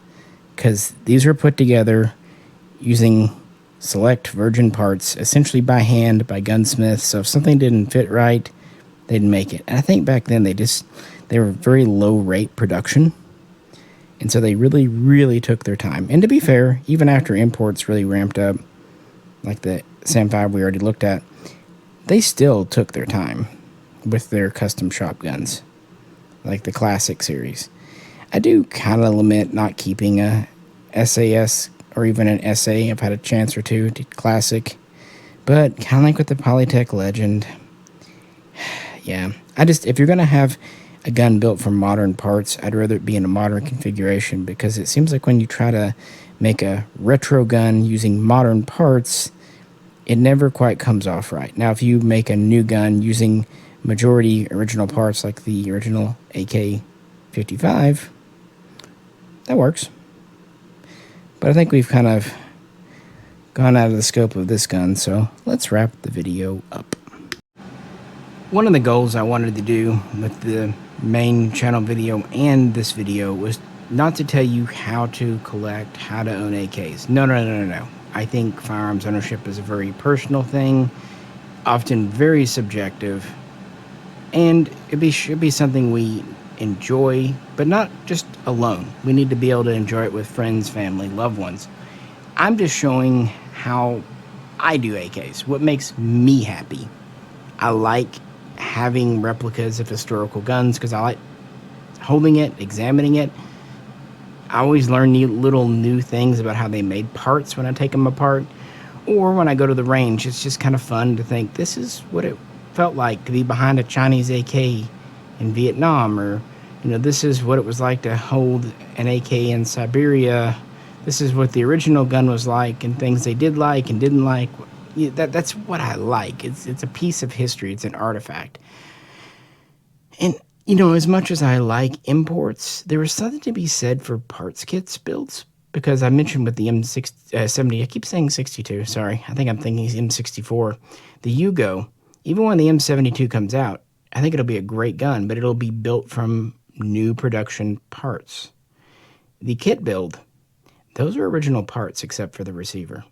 because these were put together using select virgin parts, essentially by hand, by gunsmiths. So if something didn't fit right, they'd make it. And I think back then they were very low rate production, and so they really, really took their time. And to be fair, even after imports really ramped up, like the SAM-5 we already looked at, they still took their time with their custom shop guns, like the classic series. I do kind of lament not keeping a SAS or even an SA. I've had a chance or two to classic, but kind of like with the Polytech Legend. Yeah, if you're going to have a gun built from modern parts, I'd rather it be in a modern configuration, because it seems like when you try to make a retro gun using modern parts, it never quite comes off right. Now, if you make a new gun using majority original parts like the original AK-55, that works. But I think we've kind of gone out of the scope of this gun, so let's wrap the video up. One of the goals I wanted to do with the main channel video and this video was not to tell you how to collect, how to own AKs. No. I think firearms ownership is a very personal thing, often very subjective, and it should be something we enjoy, but not just alone. We need to be able to enjoy it with friends, family, loved ones. I'm just showing how I do AKs, what makes me happy. I like having replicas of historical guns because I like holding it, examining it. I always learn little new things about how they made parts when I take them apart, or when I go to the range. It's just kind of fun to think this is what it felt like to be behind a Chinese AK in Vietnam, or this is what it was like to hold an AK in Siberia. This is what the original gun was like, and things they did like and didn't like. That's what I like. It's a piece of history. It's an artifact. And as much as I like imports, there is something to be said for parts kits builds, because I mentioned with the M70, I keep saying 62, sorry. I think I'm thinking M64. The Yugo, even when the M72 comes out, I think it'll be a great gun, but it'll be built from new production parts. The kit build, those are original parts except for the receiver.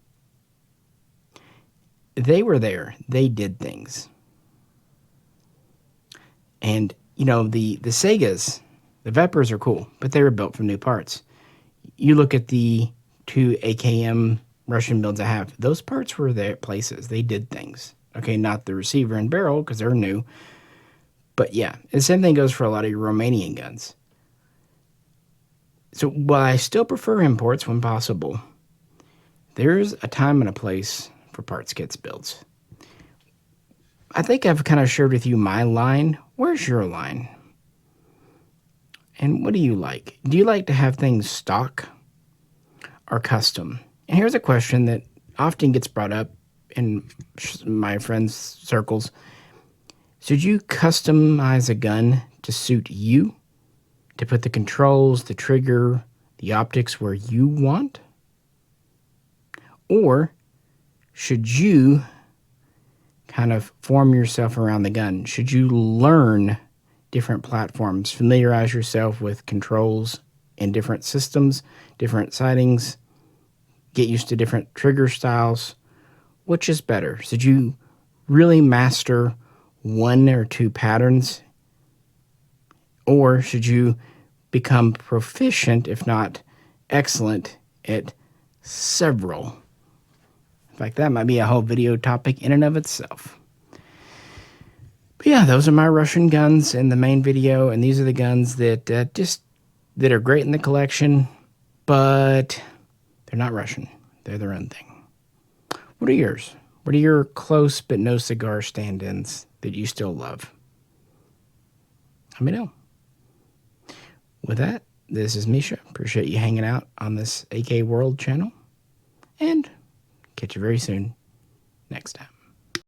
They were there. They did things. And, you know, the Segas, the Vepers are cool, but they were built from new parts. You look at the 2 AKM Russian builds I have, those parts were their places. They did things. Okay, not the receiver and barrel because they're new. But yeah, the same thing goes for a lot of your Romanian guns. So while I still prefer imports when possible, there's a time and a place for parts kits builds. I think I've kind of shared with you my line. Where's your line? And what do you like? Do you like to have things stock or custom? And here's a question that often gets brought up in my friends' circles. Should you customize a gun to suit you? To put the controls, the trigger, the optics where you want? Or should you kind of form yourself around the gun? Should you learn different platforms, familiarize yourself with controls in different systems, different sightings, get used to different trigger styles? Which is better? Should you really master one or two patterns? Or should you become proficient, if not excellent, at several? In fact, that might be a whole video topic in and of itself. But yeah, those are my Russian guns in the main video, and these are the guns that that are great in the collection, but they're not Russian. They're their own thing. What are yours? What are your close but no cigar stand-ins that you still love? Let me know. With that, this is Misha. Appreciate you hanging out on this AK World channel, and catch you very soon next time.